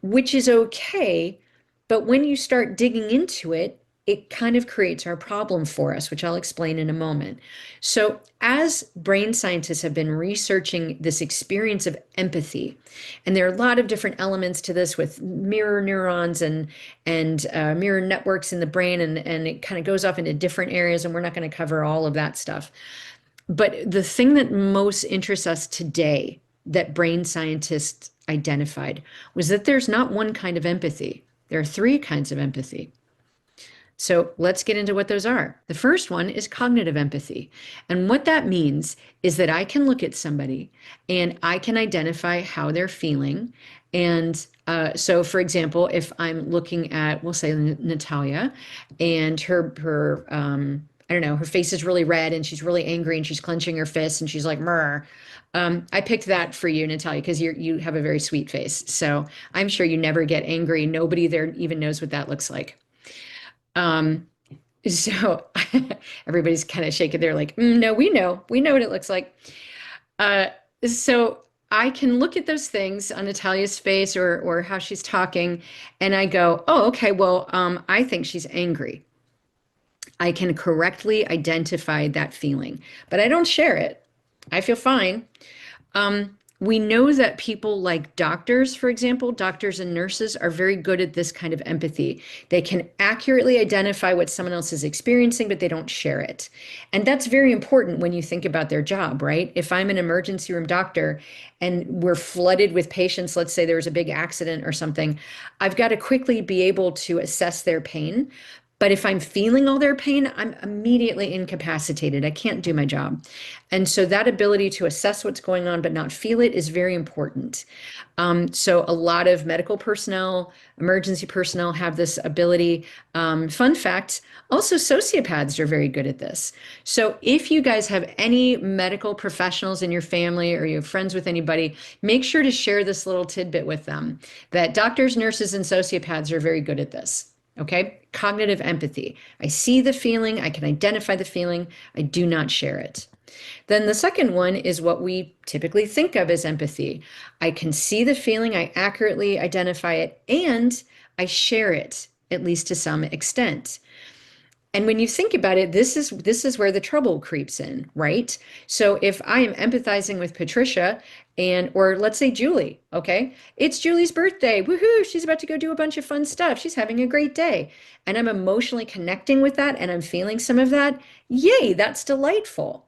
which is okay. But when you start digging into it, it kind of creates our problem for us, which I'll explain in a moment. So, as brain scientists have been researching this experience of empathy, and there are a lot of different elements to this with mirror neurons and mirror networks in the brain, and it kind of goes off into different areas, and we're not going to cover all of that stuff. But the thing that most interests us today that brain scientists identified was that there's not one kind of empathy. There are three kinds of empathy. So let's get into what those are. The first one is cognitive empathy. And what that means is that I can look at somebody and I can identify how they're feeling. And so, for example, if I'm looking at, we'll say Natalia, and I don't know, her face is really red and she's really angry and she's clenching her fists and she's like, "Mrr." I picked that for you, Natalia, because you have a very sweet face. So I'm sure you never get angry. Nobody there even knows what that looks like. Um, so everybody's kind of shaking. They're like, no, we know what it looks like. Uh, so I can look at those things on Natalia's face or how she's talking, and I go, oh, okay, well, I think she's angry. I can correctly identify that feeling, but I don't share it. I feel fine. We know that people like doctors, for example, doctors and nurses are very good at this kind of empathy. They can accurately identify what someone else is experiencing, but they don't share it. And that's very important when you think about their job, right? If I'm an emergency room doctor and we're flooded with patients, let's say there was a big accident or something, I've got to quickly be able to assess their pain. But if I'm feeling all their pain, I'm immediately incapacitated. I can't do my job. And so that ability to assess what's going on but not feel it is very important. So a lot of medical personnel, emergency personnel have this ability. Fun fact, also sociopaths are very good at this. So if you guys have any medical professionals in your family or you're friends with anybody, make sure to share this little tidbit with them that doctors, nurses, and sociopaths are very good at this. Okay, cognitive empathy. I see the feeling, I can identify the feeling, I do not share it. Then the second one is what we typically think of as empathy. I can see the feeling, I accurately identify it, and I share it, at least to some extent. And when you think about it, this is where the trouble creeps in, right? So if I am empathizing with Patricia or let's say Julie, okay? It's Julie's birthday. Woohoo, she's about to go do a bunch of fun stuff. She's having a great day. And I'm emotionally connecting with that and I'm feeling some of that. Yay, that's delightful.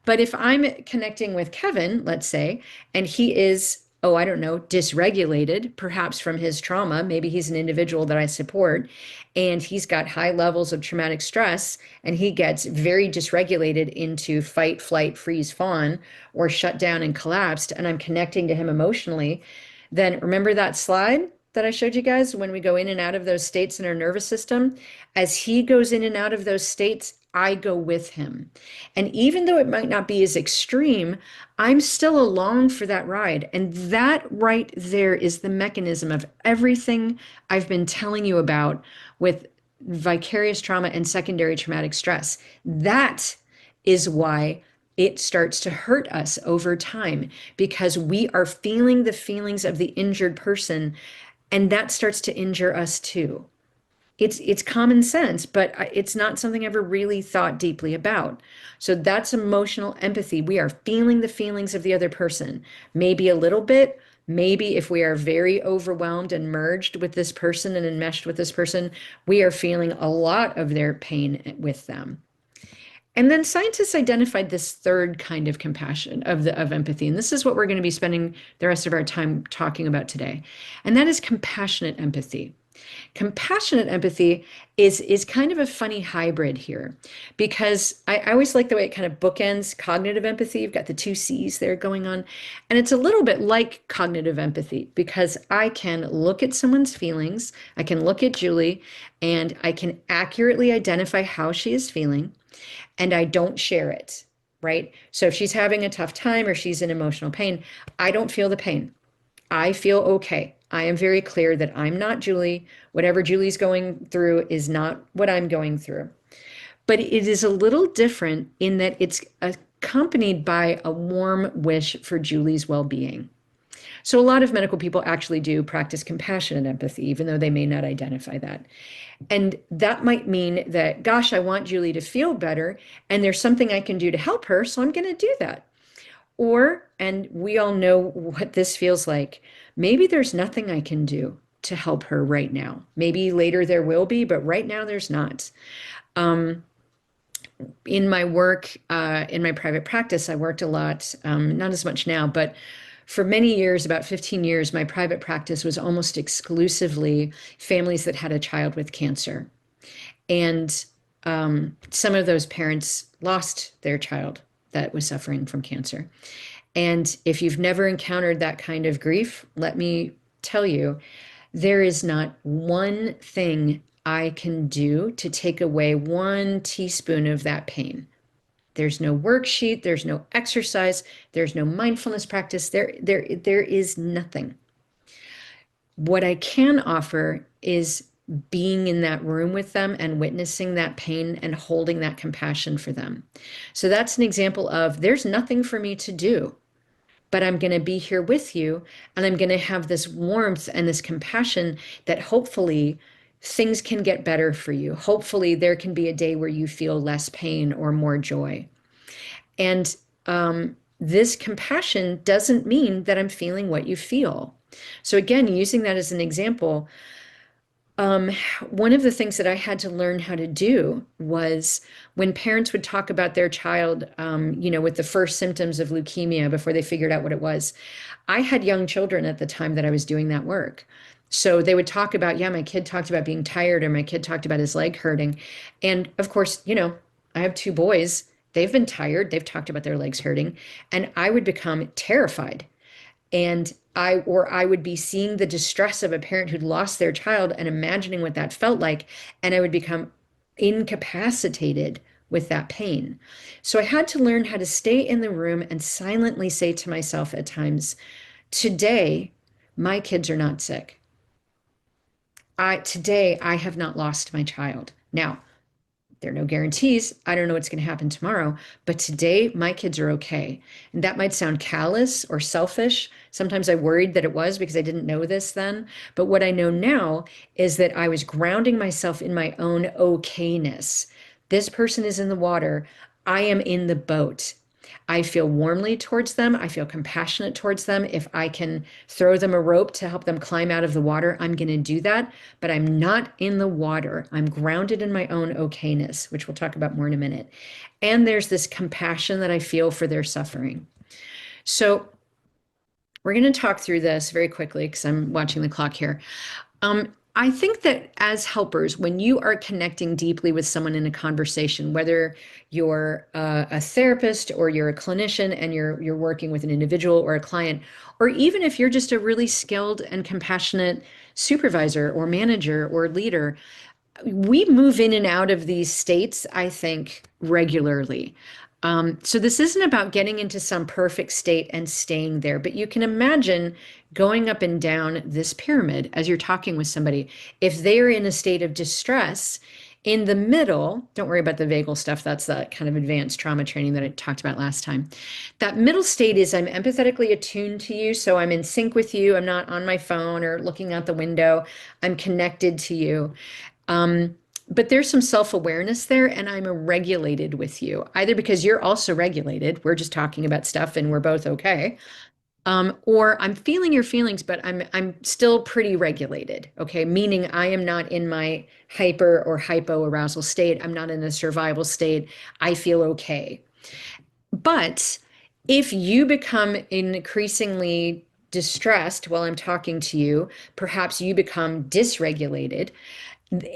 But if I'm connecting with Kevin, let's say, and he is, oh, I don't know, dysregulated, perhaps from his trauma, maybe he's an individual that I support, and he's got high levels of traumatic stress, and he gets very dysregulated into fight, flight, freeze, fawn, or shut down and collapsed, and I'm connecting to him emotionally, then remember that slide that I showed you guys when we go in and out of those states in our nervous system? As he goes in and out of those states, I go with him. And even though it might not be as extreme, I'm still along for that ride. And that right there is the mechanism of everything I've been telling you about with vicarious trauma and secondary traumatic stress. That is why it starts to hurt us over time because we are feeling the feelings of the injured person, and that starts to injure us too. It's common sense, but it's not something I ever really thought deeply about. So that's emotional empathy. We are feeling the feelings of the other person, maybe a little bit. Maybe if we are very overwhelmed and merged with this person and enmeshed with this person, we are feeling a lot of their pain with them. And then scientists identified this third kind of compassion of empathy, and this is what we're going to be spending the rest of our time talking about today, and that is compassionate empathy. Compassionate empathy is kind of a funny hybrid here because I always like the way it kind of bookends cognitive empathy. You've got the two C's there going on. And it's a little bit like cognitive empathy because I can look at someone's feelings, I can look at Julie, and I can accurately identify how she is feeling, and I don't share it. right? So if she's having a tough time or she's in emotional pain, I don't feel the pain. I feel okay. I am very clear that I'm not Julie. Whatever Julie's going through is not what I'm going through. But it is a little different in that it's accompanied by a warm wish for Julie's well being. So, a lot of medical people actually do practice compassion and empathy, even though they may not identify that. And that might mean that, gosh, I want Julie to feel better, and there's something I can do to help her, so I'm going to do that. Or, and we all know what this feels like, maybe there's nothing I can do to help her right now. Maybe later there will be, but right now there's not. Um, in my work, in my private practice, I worked a lot, not as much now, but for many years, about 15 years, my private practice was almost exclusively families that had a child with cancer. And some of those parents lost their child that was suffering from cancer. And if you've never encountered that kind of grief, let me tell you, there is not one thing I can do to take away 1 teaspoon of that pain. There's no worksheet, there's no exercise, there's no mindfulness practice. There is nothing. What I can offer is being in that room with them and witnessing that pain and holding that compassion for them. So that's an example of there's nothing for me to do, but I'm going to be here with you, and I'm going to have this warmth and this compassion that hopefully things can get better for you. Hopefully there can be a day where you feel less pain or more joy. And this compassion doesn't mean that I'm feeling what you feel. So again, using that as an example, um, one of the things that I had to learn how to do was when parents would talk about their child, with the first symptoms of leukemia before they figured out what it was. I had young children at the time that I was doing that work. So they would talk about, yeah, my kid talked about being tired, or my kid talked about his leg hurting. And of course, I have 2 boys. They've been tired. They've talked about their legs hurting. And I would become terrified, and I would be seeing the distress of a parent who'd lost their child and imagining what that felt like, and I would become incapacitated with that pain. So I had to learn how to stay in the room and silently say to myself at times, today my kids are not sick. Today I have not lost my child. Now, there are no guarantees. I don't know what's going to happen tomorrow, but today my kids are okay. And that might sound callous or selfish. Sometimes I worried that it was because I didn't know this then. But what I know now is that I was grounding myself in my own okayness. This person is in the water. I am in the boat. I feel warmly towards them. I feel compassionate towards them. If I can throw them a rope to help them climb out of the water, I'm going to do that. But I'm not in the water. I'm grounded in my own okayness, which we'll talk about more in a minute. And there's this compassion that I feel for their suffering. So we're going to talk through this very quickly because I'm watching the clock here. I think that as helpers, when you are connecting deeply with someone in a conversation, whether you're a therapist or you're a clinician and you're working with an individual or a client, or even if you're just a really skilled and compassionate supervisor or manager or leader, we move in and out of these states, I think, regularly. So this isn't about getting into some perfect state and staying there, but you can imagine going up and down this pyramid as you're talking with somebody. If they're in a state of distress, in the middle, don't worry about the vagal stuff. That's that kind of advanced trauma training that I talked about last time. That middle state is I'm empathetically attuned to you, so I'm in sync with you. I'm not on my phone or looking out the window. I'm connected to you. But there's some self-awareness there, and I'm regulated with you, either because you're also regulated, we're just talking about stuff and we're both okay, or I'm feeling your feelings, but I'm still pretty regulated, okay? Meaning I am not in my hyper or hypo-arousal state. I'm not in a survival state. I feel okay. But if you become increasingly distressed while I'm talking to you, perhaps you become dysregulated,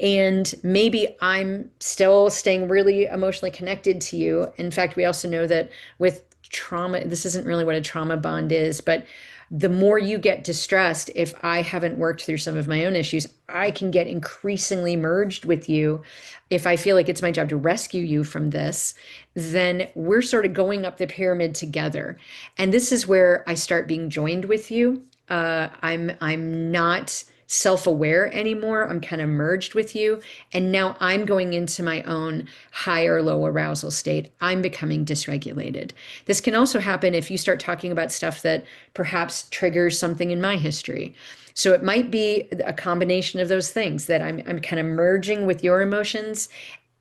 and maybe I'm still staying really emotionally connected to you. In fact, we also know that with trauma, this isn't really what a trauma bond is, but The more you get distressed, if I haven't worked through some of my own issues, I can get increasingly merged with you. If I feel like it's my job to rescue you from this, then we're sort of going up the pyramid together. And this is where I start being joined with you. I'm not self-aware anymore. I'm kind of merged with you. And now I'm going into my own high or low arousal state. I'm becoming dysregulated. This can also happen if you start talking about stuff that perhaps triggers something in my history. So it might be a combination of those things that I'm kind of merging with your emotions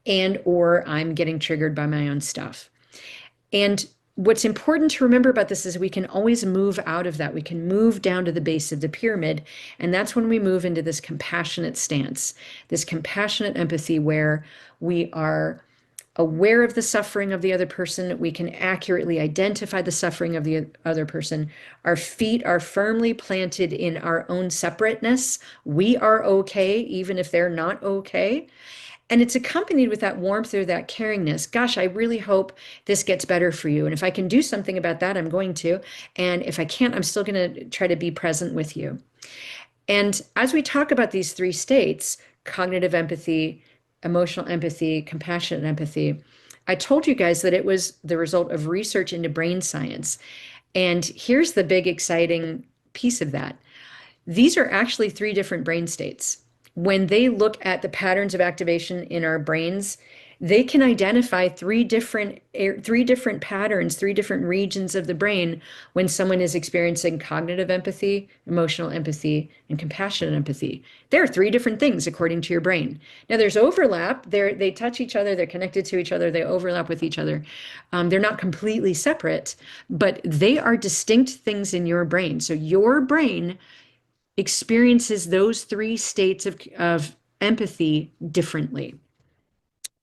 and or I'm getting triggered by my own stuff. And what's important to remember about this is we can always move out of that. We can move down to the base of the pyramid. And that's when we move into this compassionate stance, this compassionate empathy where we are aware of the suffering of the other person. We can accurately identify the suffering of the other person. Our feet are firmly planted in our own separateness. We are okay, even if they're not okay. And it's accompanied with that warmth or that caringness. Gosh, I really hope this gets better for you. And if I can do something about that, I'm going to. And if I can't, I'm still going to try to be present with you. And as we talk about these three states, cognitive empathy, emotional empathy, compassionate empathy, I told you guys that it was the result of research into brain science. And here's the big exciting piece of that. These are actually three different brain states. When they look at the patterns of activation in our brains, they can identify three different patterns, three different regions of the brain when someone is experiencing cognitive empathy, emotional empathy, and compassionate empathy. There are three different things according to your brain. Now there's overlap. They touch each other. They're connected to each other. They overlap with each other. They're not completely separate, but they are distinct things in your brain. So your brain experiences those three states of empathy differently.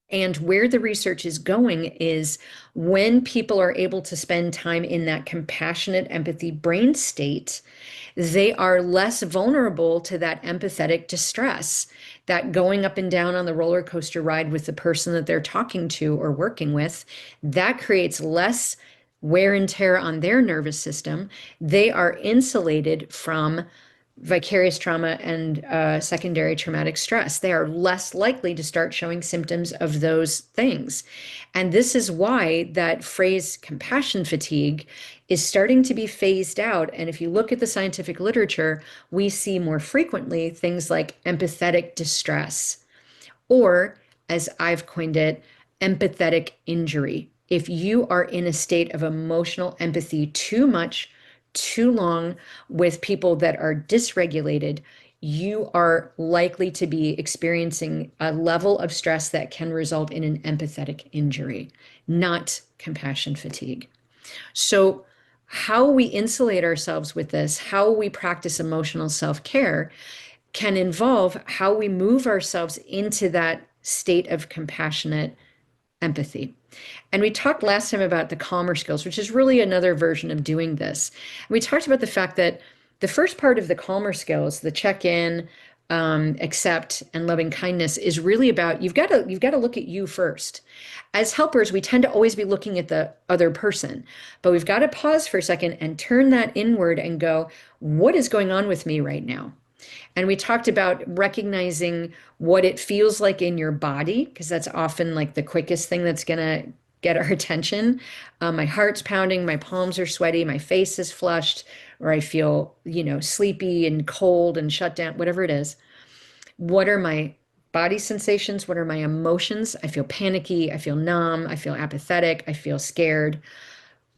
And where the research is going is when people are able to spend time in that compassionate empathy brain state, they are less vulnerable to that empathetic distress, that going up and down on the roller coaster ride with the person that they're talking to or working with. That creates less wear and tear on their nervous system. They are insulated from vicarious trauma and secondary traumatic stress. They are less likely to start showing symptoms of those things. And this is why that phrase compassion fatigue is starting to be phased out. And if you look at the scientific literature, we see more frequently things like empathetic distress, or as I've coined it, empathetic injury. If you are in a state of emotional empathy too much, too long with people that are dysregulated, you are likely to be experiencing a level of stress that can result in an empathetic injury, not compassion fatigue. So, how we insulate ourselves with this, how we practice emotional self-care, can involve how we move ourselves into that state of compassionate empathy. And we talked last time about the calmer skills, which is really another version of doing this. We talked about the fact that the first part of the calmer skills, the check-in, accept, and loving kindness, is really about you've got to look at you first. As helpers, we tend to always be looking at the other person, but we've got to pause for a second and turn that inward and go, what is going on with me right now? And we talked about recognizing what it feels like in your body, because that's often like the quickest thing that's going to get our attention. My heart's pounding, my palms are sweaty, my face is flushed, or I feel, sleepy and cold and shut down, whatever it is. What are my body sensations? What are my emotions? I feel panicky. I feel numb. I feel apathetic. I feel scared.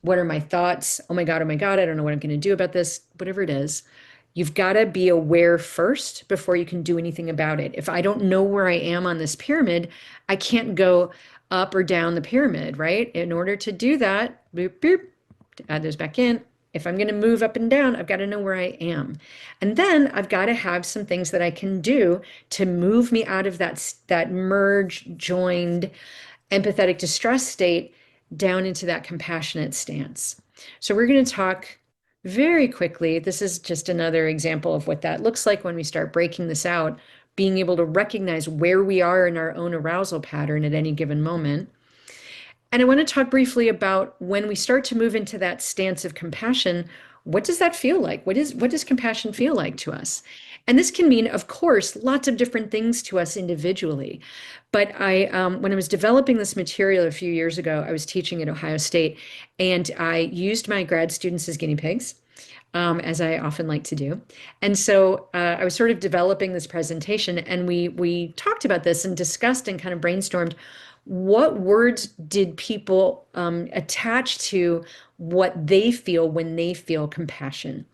What are my thoughts? Oh my God, I don't know what I'm going to do about this, whatever it is. You've got to be aware first before you can do anything about it. If I don't know where I am on this pyramid, I can't go up or down the pyramid, right? In order to do that, boop, boop, to add those back in. If I'm going to move up and down, I've got to know where I am. And then I've got to have some things that I can do to move me out of that merge, joined, empathetic distress state down into that compassionate stance. So we're going to talk very quickly. This is just another example of what that looks like when we start breaking this out, being able to recognize where we are in our own arousal pattern at any given moment. And I want to talk briefly about when we start to move into that stance of compassion, What does that feel like? What does compassion feel like to us? And this can mean, of course, lots of different things to us individually. But when I was developing this material a few years ago, I was teaching at Ohio State, and I used my grad students as guinea pigs, as I often like to do. And so I was sort of developing this presentation, and we talked about this and discussed and kind of brainstormed what words did people attach to what they feel when they feel compassion.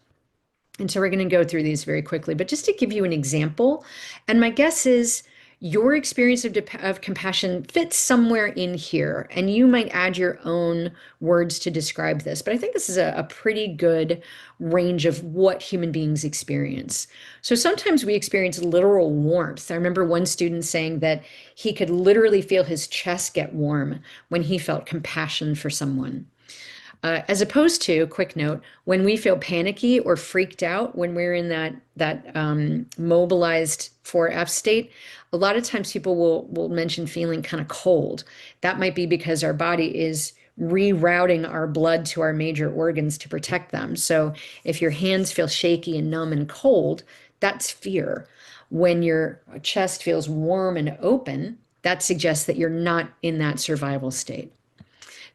And so we're going to go through these very quickly, but just to give you an example, and my guess is your experience of compassion fits somewhere in here, and you might add your own words to describe this. But I think this is a pretty good range of what human beings experience. So sometimes we experience literal warmth. I remember one student saying that he could literally feel his chest get warm when he felt compassion for someone. As opposed to, quick note, when we feel panicky or freaked out, when we're in that mobilized 4F state, a lot of times people will mention feeling kind of cold. That might be because our body is rerouting our blood to our major organs to protect them. So if your hands feel shaky and numb and cold, that's fear. When your chest feels warm and open, that suggests that you're not in that survival state.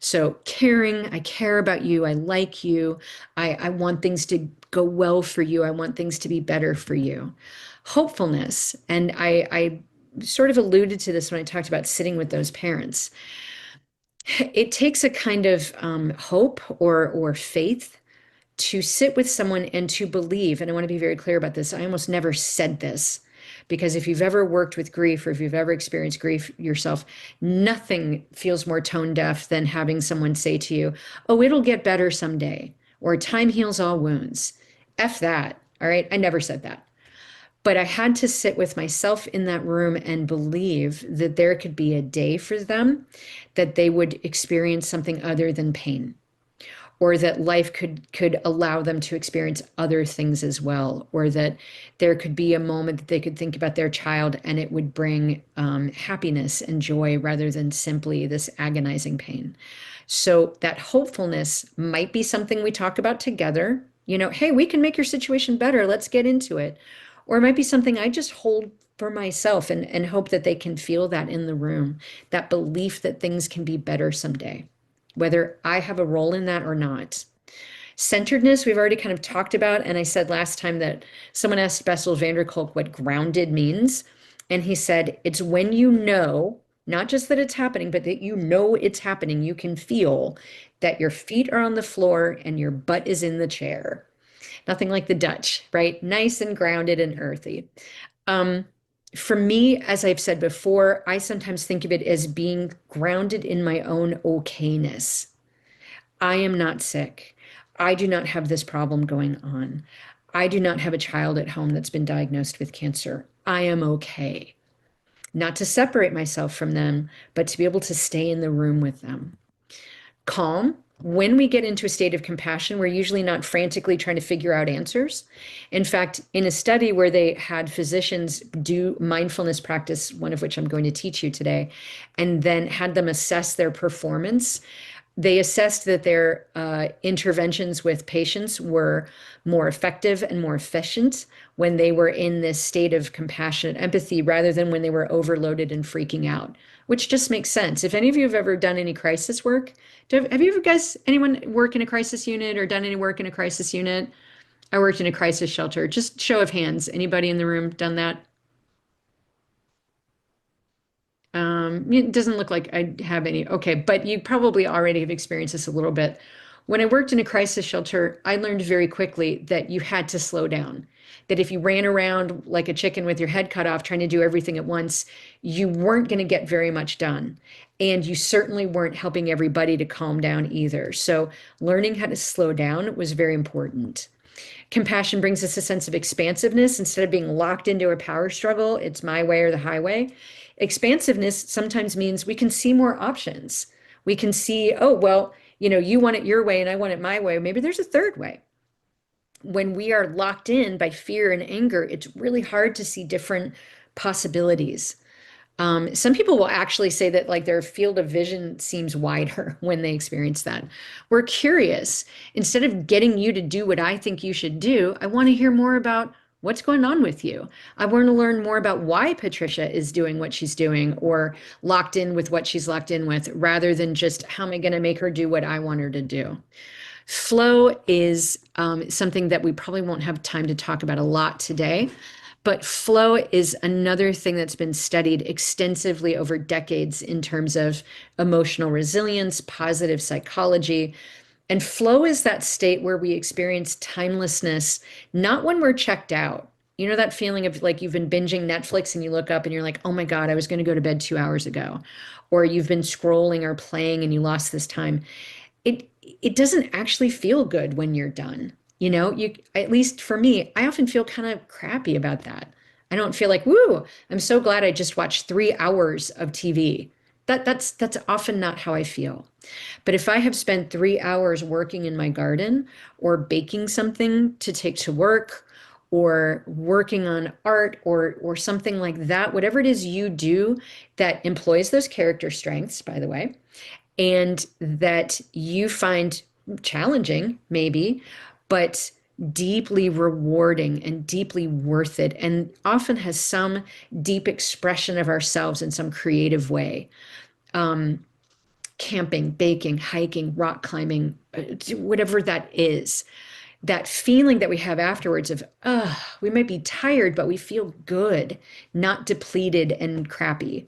So caring, I care about you, I like you, I want things to go well for you, I want things to be better for you. Hopefulness, and I sort of alluded to this when I talked about sitting with those parents. It takes a kind of hope or faith to sit with someone and to believe, and I want to be very clear about this. I almost never said this because if you've ever worked with grief or if you've ever experienced grief yourself, nothing feels more tone deaf than having someone say to you, "Oh, it'll get better someday," or "Time heals all wounds." F that. All right. I never said that. But I had to sit with myself in that room and believe that there could be a day for them that they would experience something other than pain, or that life could allow them to experience other things as well, or that there could be a moment that they could think about their child and it would bring happiness and joy rather than simply this agonizing pain. So that hopefulness might be something we talk about together. You know, hey, we can make your situation better. Let's get into it. Or it might be something I just hold for myself and hope that they can feel that in the room, that belief that things can be better someday, whether I have a role in that or not. Centeredness, we've already kind of talked about. And I said last time that someone asked Bessel van der Kolk what grounded means. And he said, it's when you know, not just that it's happening, but that you know it's happening. You can feel that your feet are on the floor and your butt is in the chair. Nothing like the Dutch, right? Nice and grounded and earthy. Um, for me, as I've said before, I sometimes think of it as being grounded in my own okayness. I am not sick. I do not have this problem going on. I do not have a child at home that's been diagnosed with cancer. I am okay. Not to separate myself from them, but to be able to stay in the room with them. Calm. When we get into a state of compassion, we're usually not frantically trying to figure out answers. In fact, in a study where they had physicians do mindfulness practice, one of which I'm going to teach you today, and then had them assess their performance, they assessed that their interventions with patients were more effective and more efficient when they were in this state of compassionate empathy rather than when they were overloaded and freaking out, which just makes sense. If any of you have ever done any crisis work, have you ever guys, anyone work in a crisis unit or done any work in a crisis unit? I worked in a crisis shelter. Just show of hands. Anybody in the room done that? It doesn't look like I have any. Okay, but you probably already have experienced this a little bit. When I worked in a crisis shelter, I learned very quickly that you had to slow down. That if you ran around like a chicken with your head cut off trying to do everything at once, you weren't going to get very much done. And you certainly weren't helping everybody to calm down either. So learning how to slow down was very important. Compassion brings us a sense of expansiveness instead of being locked into a power struggle. It's my way or the highway. Expansiveness sometimes means we can see more options. We can see, oh, well, you want it your way and I want it my way. Maybe there's a third way. When we are locked in by fear and anger, it's really hard to see different possibilities. Some people will actually say that like their field of vision seems wider when they experience that. We're curious. Instead of getting you to do what I think you should do, I want to hear more about what's going on with you. I want to learn more about why Patricia is doing what she's doing or locked in with what she's locked in with, rather than just how am I going to make her do what I want her to do. Flow is something that we probably won't have time to talk about a lot today, but flow is another thing that's been studied extensively over decades in terms of emotional resilience, positive psychology. And flow is that state where we experience timelessness, not when we're checked out. You know, that feeling of like you've been binging Netflix and you look up and you're like, oh my God, I was going to go to bed 2 hours ago. Or you've been scrolling or playing and you lost this time. It doesn't actually feel good when you're done. You know, you, at least for me, I often feel kind of crappy about that. I don't feel like, woo, I'm so glad I just watched 3 hours of TV. That's often not how I feel. But if I have spent 3 hours working in my garden or baking something to take to work or working on art or something like that, whatever it is you do that employs those character strengths, by the way, and that you find challenging, maybe, but deeply rewarding and deeply worth it, and often has some deep expression of ourselves in some creative way. Um, Camping, baking, hiking, rock climbing, whatever that is, that feeling that we have afterwards of, we might be tired, but we feel good, not depleted and crappy.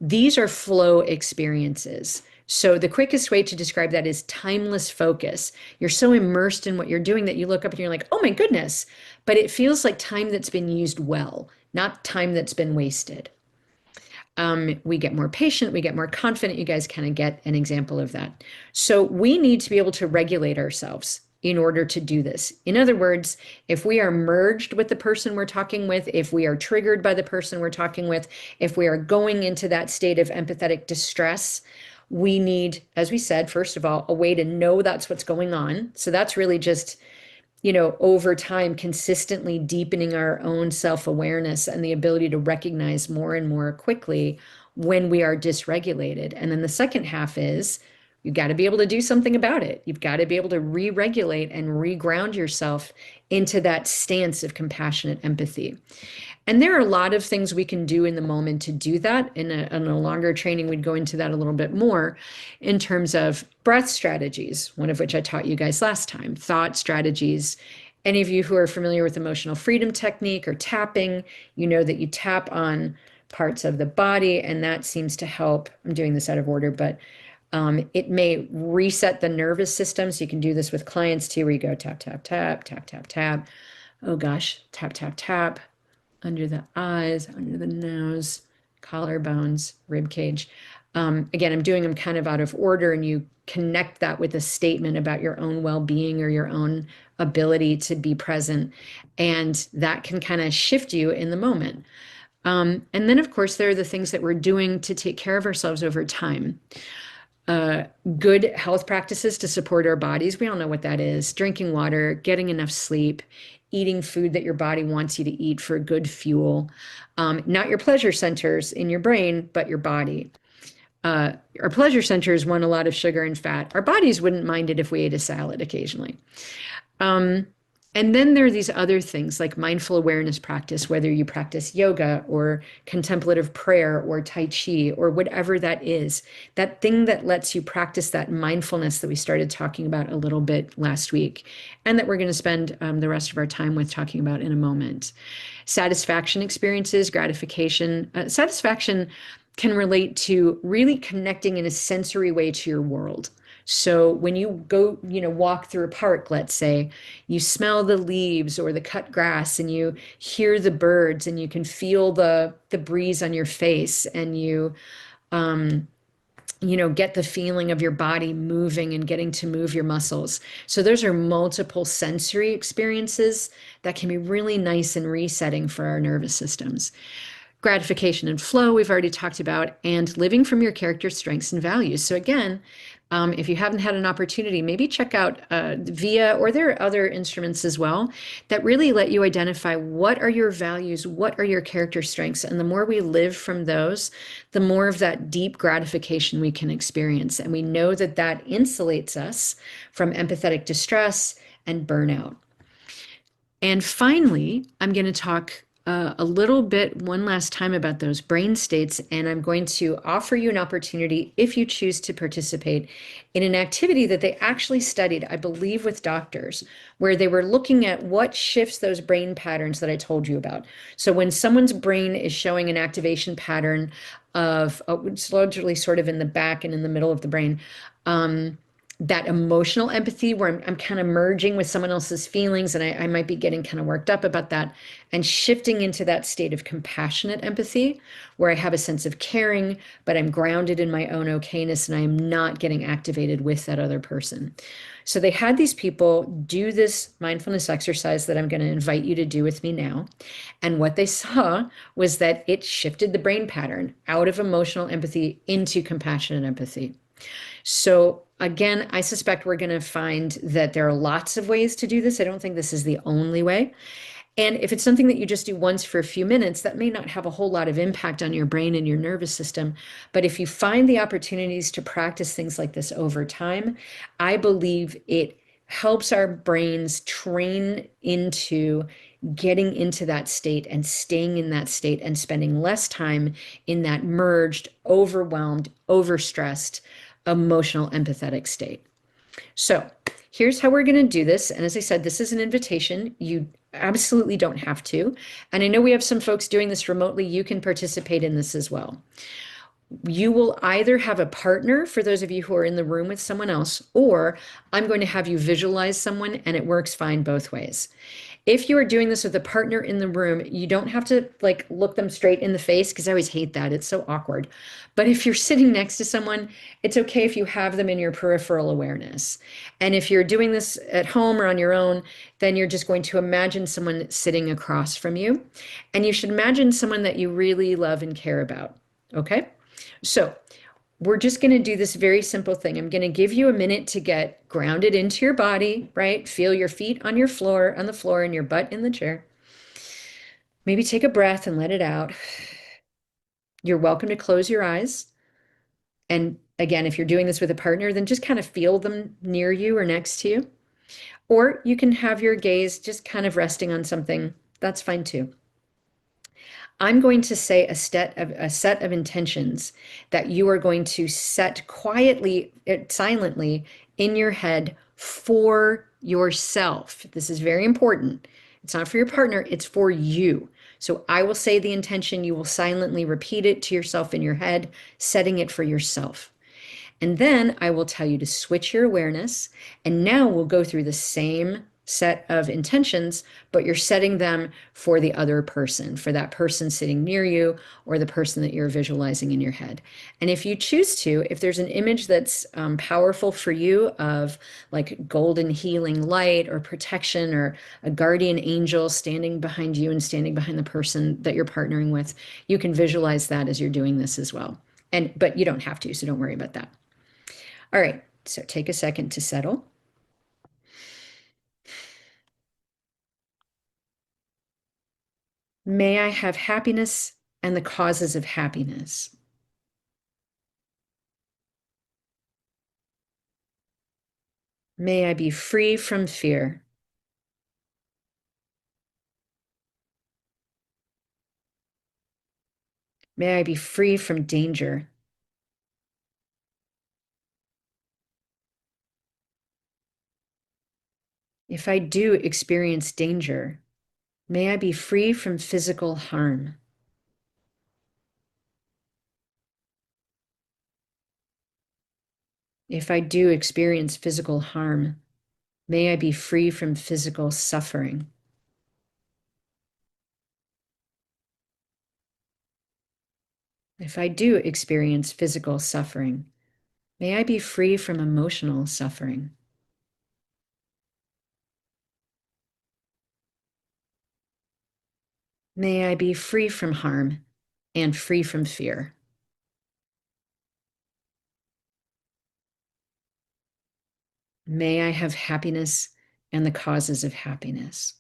These are flow experiences. So the quickest way to describe that is timeless focus. You're so immersed in what you're doing that you look up and you're like, oh my goodness, but it feels like time that's been used well, not time that's been wasted. We get more patient, we get more confident. You guys kind of get an example of that. So we need to be able to regulate ourselves in order to do this. In other words, if we are merged with the person we're talking with, if we are triggered by the person we're talking with, if we are going into that state of empathetic distress, we need, as we said, first of all, a way to know that's what's going on. So that's really just, you know, over time, consistently deepening our own self-awareness and the ability to recognize more and more quickly when we are dysregulated. And then the second half is you've got to be able to do something about it. You've got to be able to re-regulate and reground yourself into that stance of compassionate empathy. And there are a lot of things we can do in the moment to do that. In a longer training, we'd go into that a little bit more in terms of breath strategies, one of which I taught you guys last time, thought strategies. Any of you who are familiar with emotional freedom technique or tapping, you know that you tap on parts of the body, and that seems to help. I'm doing this out of order, but it may reset the nervous system. So you can do this with clients too, where you go tap, tap, tap, tap, tap, tap. Oh gosh, tap, tap, tap under the eyes, under the nose, collarbones, rib cage. Again, I'm doing them kind of out of order, and you connect that with a statement about your own well-being or your own ability to be present. And that can kind of shift you in the moment. And then, of course, there are the things that we're doing to take care of ourselves over time. Good health practices to support our bodies. We all know what that is. Drinking water, getting enough sleep, eating food that your body wants you to eat for good fuel. Not your pleasure centers in your brain, but your body. Our pleasure centers want a lot of sugar and fat. Our bodies wouldn't mind it if we ate a salad occasionally. And then there are these other things like mindful awareness practice, whether you practice yoga or contemplative prayer or Tai Chi or whatever that is, that thing that lets you practice that mindfulness that we started talking about a little bit last week, and that we're going to spend the rest of our time with talking about in a moment. Satisfaction experiences, gratification. Satisfaction can relate to really connecting in a sensory way to your world. So when you go, you know, walk through a park, let's say, you smell the leaves or the cut grass and you hear the birds and you can feel the breeze on your face and you know, get the feeling of your body moving and getting to move your muscles. So those are multiple sensory experiences that can be really nice and resetting for our nervous systems. Gratification and flow, we've already talked about, and living from your character's strengths and values. So again, if you haven't had an opportunity, maybe check out VIA, or there are other instruments as well that really let you identify what are your values, what are your character strengths. And the more we live from those, the more of that deep gratification we can experience. And we know that that insulates us from empathetic distress and burnout. And finally, I'm going to talk a little bit one last time about those brain states, and I'm going to offer you an opportunity, if you choose to participate, in an activity that they actually studied, I believe, with doctors, where they were looking at what shifts those brain patterns that I told you about. So when someone's brain is showing an activation pattern of, it's largely sort of in the back and in the middle of the brain, that emotional empathy where I'm kind of merging with someone else's feelings, and I might be getting kind of worked up about that, and shifting into that state of compassionate empathy where I have a sense of caring, but I'm grounded in my own okayness and I am not getting activated with that other person. So they had these people do this mindfulness exercise that I'm going to invite you to do with me now. And what they saw was that it shifted the brain pattern out of emotional empathy into compassionate empathy. So again, I suspect we're going to find that there are lots of ways to do this. I don't think this is the only way. And if it's something that you just do once for a few minutes, that may not have a whole lot of impact on your brain and your nervous system. But if you find the opportunities to practice things like this over time, I believe it helps our brains train into getting into that state and staying in that state and spending less time in that merged, overwhelmed, overstressed, emotional, empathetic state. So here's how we're going to do this. And as I said, this is an invitation. You absolutely don't have to. And I know we have some folks doing this remotely. You can participate in this as well. You will either have a partner for those of you who are in the room with someone else, or I'm going to have you visualize someone, and it works fine both ways. If you are doing this with a partner in the room, you don't have to like look them straight in the face, because I always hate that. It's so awkward. But if you're sitting next to someone, it's okay if you have them in your peripheral awareness. And if you're doing this at home or on your own, then you're just going to imagine someone sitting across from you. And you should imagine someone that you really love and care about. Okay? So we're just going to do this very simple thing. I'm going to give you a minute to get grounded into your body, right? Feel your feet on your floor, on the floor, and your butt in the chair. Maybe take a breath and let it out. You're welcome to close your eyes. And again, if you're doing this with a partner, then just kind of feel them near you or next to you. Or you can have your gaze just kind of resting on something. That's fine too. I'm going to say a set of intentions that you are going to set quietly, silently in your head for yourself. This is very important. It's not for your partner, it's for you. So I will say the intention, you will silently repeat it to yourself in your head, setting it for yourself. And then I will tell you to switch your awareness. And now we'll go through the same set of intentions, but you're setting them for the other person, for that person sitting near you or the person that you're visualizing in your head. And if you choose to, if there's an image that's powerful for you of like golden healing light or protection or a guardian angel standing behind you and standing behind the person that you're partnering with, you can visualize that as you're doing this as well. But you don't have to, so don't worry about that. All right, so take a second to settle. May I have happiness and the causes of happiness. May I be free from fear. May I be free from danger. If I do experience danger, may I be free from physical harm. If I do experience physical harm, may I be free from physical suffering. If I do experience physical suffering, may I be free from emotional suffering. May I be free from harm. and free from fear. May I have happiness and the causes of happiness.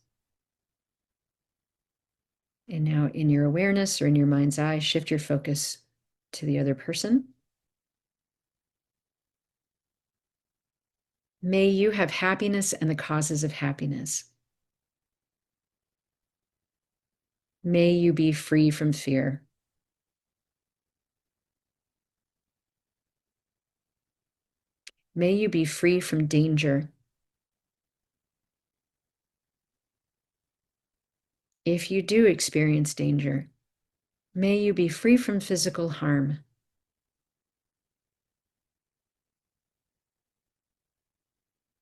And now in your awareness or in your mind's eye, shift your focus to the other person. May you have happiness and the causes of happiness. May you be free from fear. May you be free from danger. If you do experience danger, may you be free from physical harm.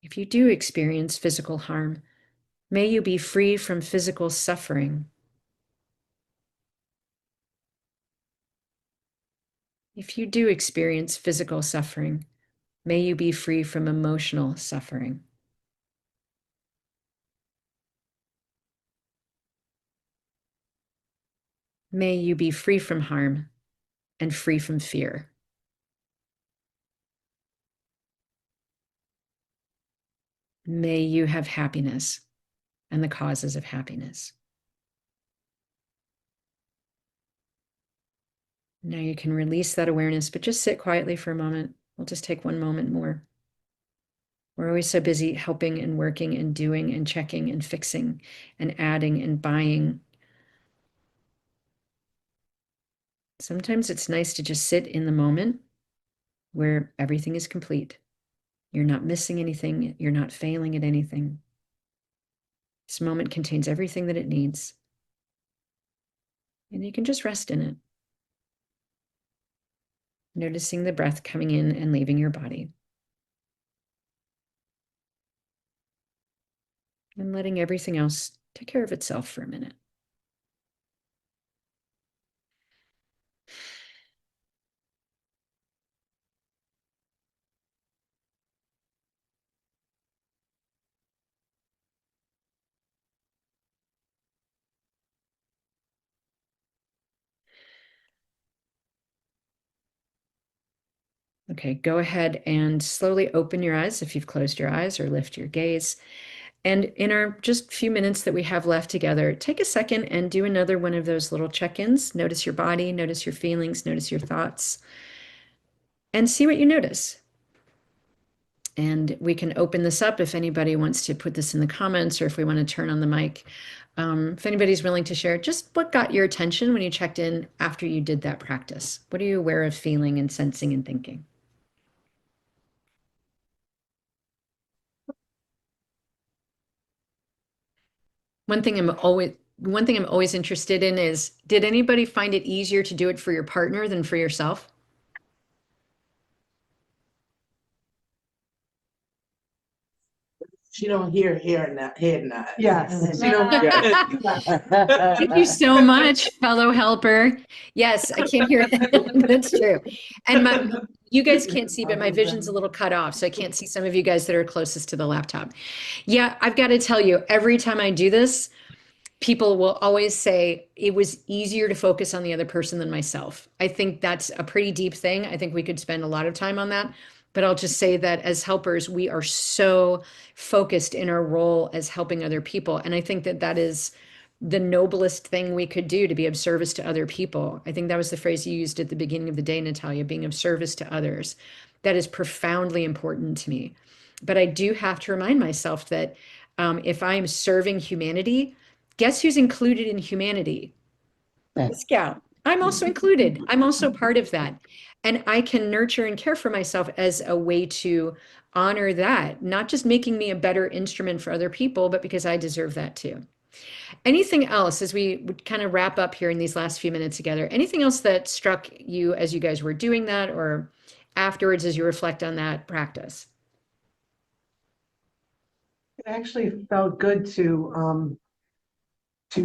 If you do experience physical harm, may you be free from physical suffering. If you do experience physical suffering, may you be free from emotional suffering. May you be free from harm and free from fear. May you have happiness and the causes of happiness. Now you can release that awareness, but just sit quietly for a moment. We'll just take one moment more. We're always so busy helping and working and doing and checking and fixing and adding and buying. Sometimes it's nice to just sit in the moment where everything is complete. You're not missing anything. You're not failing at anything. This moment contains everything that it needs. And you can just rest in it. Noticing the breath coming in and leaving your body. And letting everything else take care of itself for a minute. Okay, go ahead and slowly open your eyes if you've closed your eyes, or lift your gaze. And in our just few minutes that we have left together, take a second and do another one of those little check-ins. Notice your body, notice your feelings, notice your thoughts, and see what you notice. And we can open this up if anybody wants to put this in the comments, or if we want to turn on the mic. If anybody's willing to share, just what got your attention when you checked in after you did that practice? What are you aware of feeling and sensing and thinking? One thing I'm always interested in is, did anybody find it easier to do it for your partner than for yourself? She don't hear head nod. Yes. She don't. Thank you so much, fellow helper. Yes, I can't hear it. That's true. And you guys can't see, but my vision's a little cut off, so I can't see some of you guys that are closest to the laptop. Yeah, I've got to tell you, every time I do this, people will always say it was easier to focus on the other person than myself. I think that's a pretty deep thing. I think we could spend a lot of time on that. But I'll just say that as helpers, we are so focused in our role as helping other people. And I think that that is the noblest thing we could do, to be of service to other people. I think that was the phrase you used at the beginning of the day, Natalia, being of service to others. That is profoundly important to me. But I do have to remind myself that if I'm serving humanity, guess who's included in humanity? The Scout. I'm also included. I'm also part of that. And I can nurture and care for myself as a way to honor that, not just making me a better instrument for other people, but because I deserve that too. Anything else as we kind of wrap up here in these last few minutes together? Anything else that struck you as you guys were doing that, or afterwards as you reflect on that practice? It actually felt good to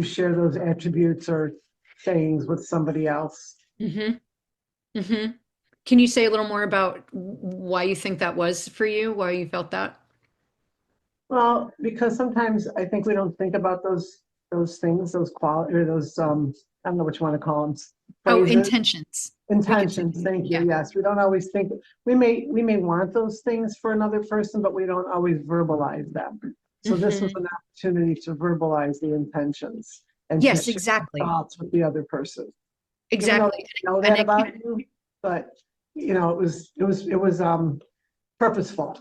share those attributes or sayings with somebody else. Mm-hmm. Mm-hmm. Can you say a little more about why you think that was for you, why you felt that? Well, because sometimes I think we don't think about those things, those quality or those I don't know what you want to call them, Oh, phrases. intentions. We could say- Intentions, thank you, yeah. yes, we don't always think, we may want those things for another person, but we don't always verbalize them. So this was Mhm. an opportunity to verbalize the intentions and to Yes, share exactly. thoughts with the other person. Even though Exactly. they know And that about you, but, you know, it was purposeful.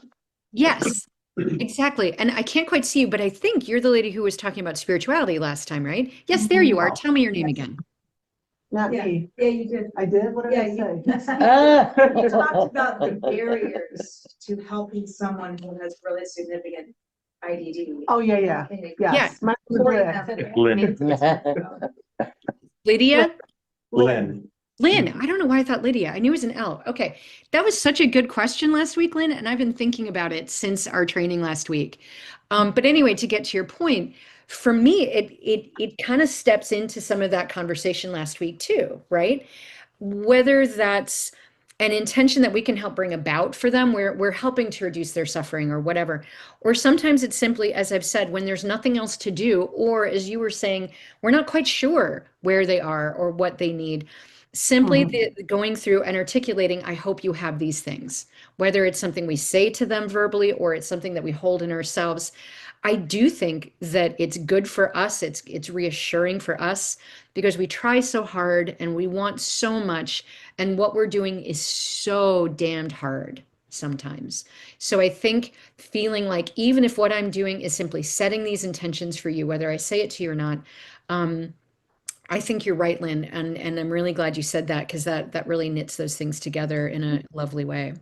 yes, exactly. And I can't quite see you, but I think you're the lady who was talking about spirituality last time, right? Yes, there you are. Tell me your name again. Not Yeah. me. Yeah, you did. I did, what did I Yeah, say? You talked about the barriers to helping someone who has really significant IDD. Oh, yeah, yes. My name is Supporting Rick. them. Lydia? Lynn. Lynn, I don't know why I thought Lydia. I knew it was an L. Okay. That was such a good question last week, Lynn, and I've been thinking about it since our training last week. But anyway, to get to your point, for me, it kind of steps into some of that conversation last week too, right? Whether that's an intention that we can help bring about for them, we're helping to reduce their suffering or whatever. Or sometimes it's simply, as I've said, when there's nothing else to do, or as you were saying, we're not quite sure where they are or what they need. Simply going through and articulating, I hope you have these things, whether it's something we say to them verbally or it's something that we hold in ourselves. I do think that it's good for us. It's reassuring for us because we try so hard and we want so much, and what we're doing is so damned hard sometimes. So I think feeling like even if what I'm doing is simply setting these intentions for you, whether I say it to you or not, I think you're right, Lynn, and I'm really glad you said that because that really knits those things together in a lovely way.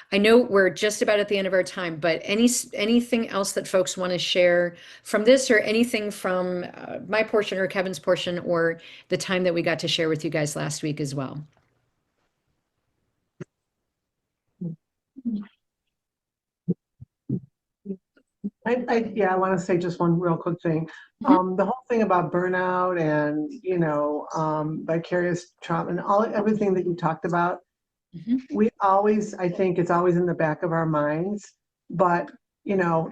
I know we're just about at the end of our time, but anything else that folks want to share from this or anything from my portion or Kevin's portion or the time that we got to share with you guys last week as well? I want to say just one real quick thing. The whole thing about burnout and, you know, vicarious trauma and everything that you talked about, Mhm. we always, I think it's always in the back of our minds, but, you know,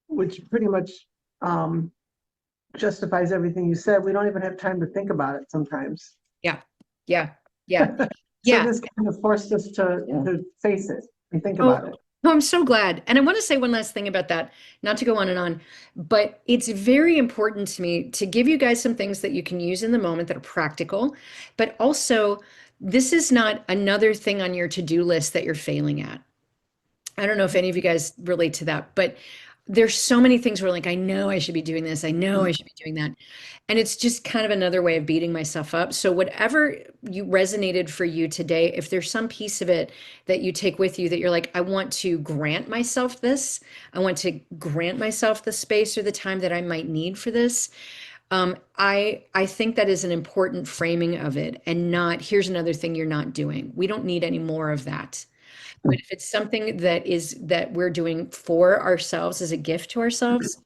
which pretty much justifies everything you said. We don't even have time to think about it sometimes. Yeah, yeah, yeah, So yeah. this kind of forced us to face it and think Oh, about it. no, I'm so glad. And I want to say one last thing about that, not to go on and on, but it's very important to me to give you guys some things that you can use in the moment that are practical, but also this is not another thing on your to-do list that you're failing at. I don't know if any of you guys relate to that, but there's so many things where like, I know I should be doing this. I know I should be doing that. And it's just kind of another way of beating myself up. So whatever you resonated for you today, if there's some piece of it that you take with you that you're like, I want to grant myself this, I want to grant myself the space or the time that I might need for this. I think that is an important framing of it and not, here's another thing you're not doing. We don't need any more of that. But if it's something that we're doing for ourselves as a gift to ourselves,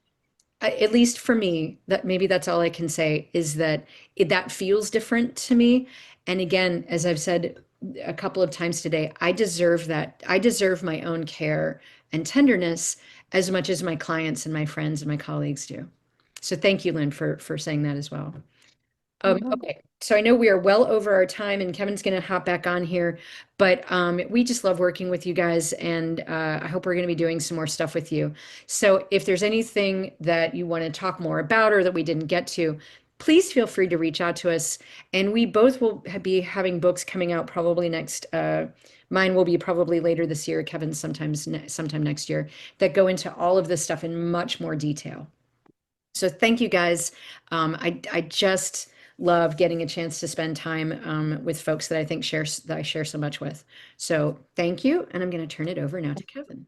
at least for me, that maybe that's all I can say is that that feels different to me. And again, as I've said a couple of times today, I deserve that. I deserve my own care and tenderness as much as my clients and my friends and my colleagues do. So thank you, Lynn, for saying that as well. Okay, so I know we are well over our time and Kevin's going to hop back on here, but we just love working with you guys and I hope we're going to be doing some more stuff with you. So if there's anything that you want to talk more about or that we didn't get to, please feel free to reach out to us. And we both will be having books coming out probably next, mine will be probably later this year, Kevin's sometime next year, that go into all of this stuff in much more detail. So thank you guys. I just love getting a chance to spend time with folks that I think that I share so much with. So thank you, and I'm going to turn it over now to Kevin.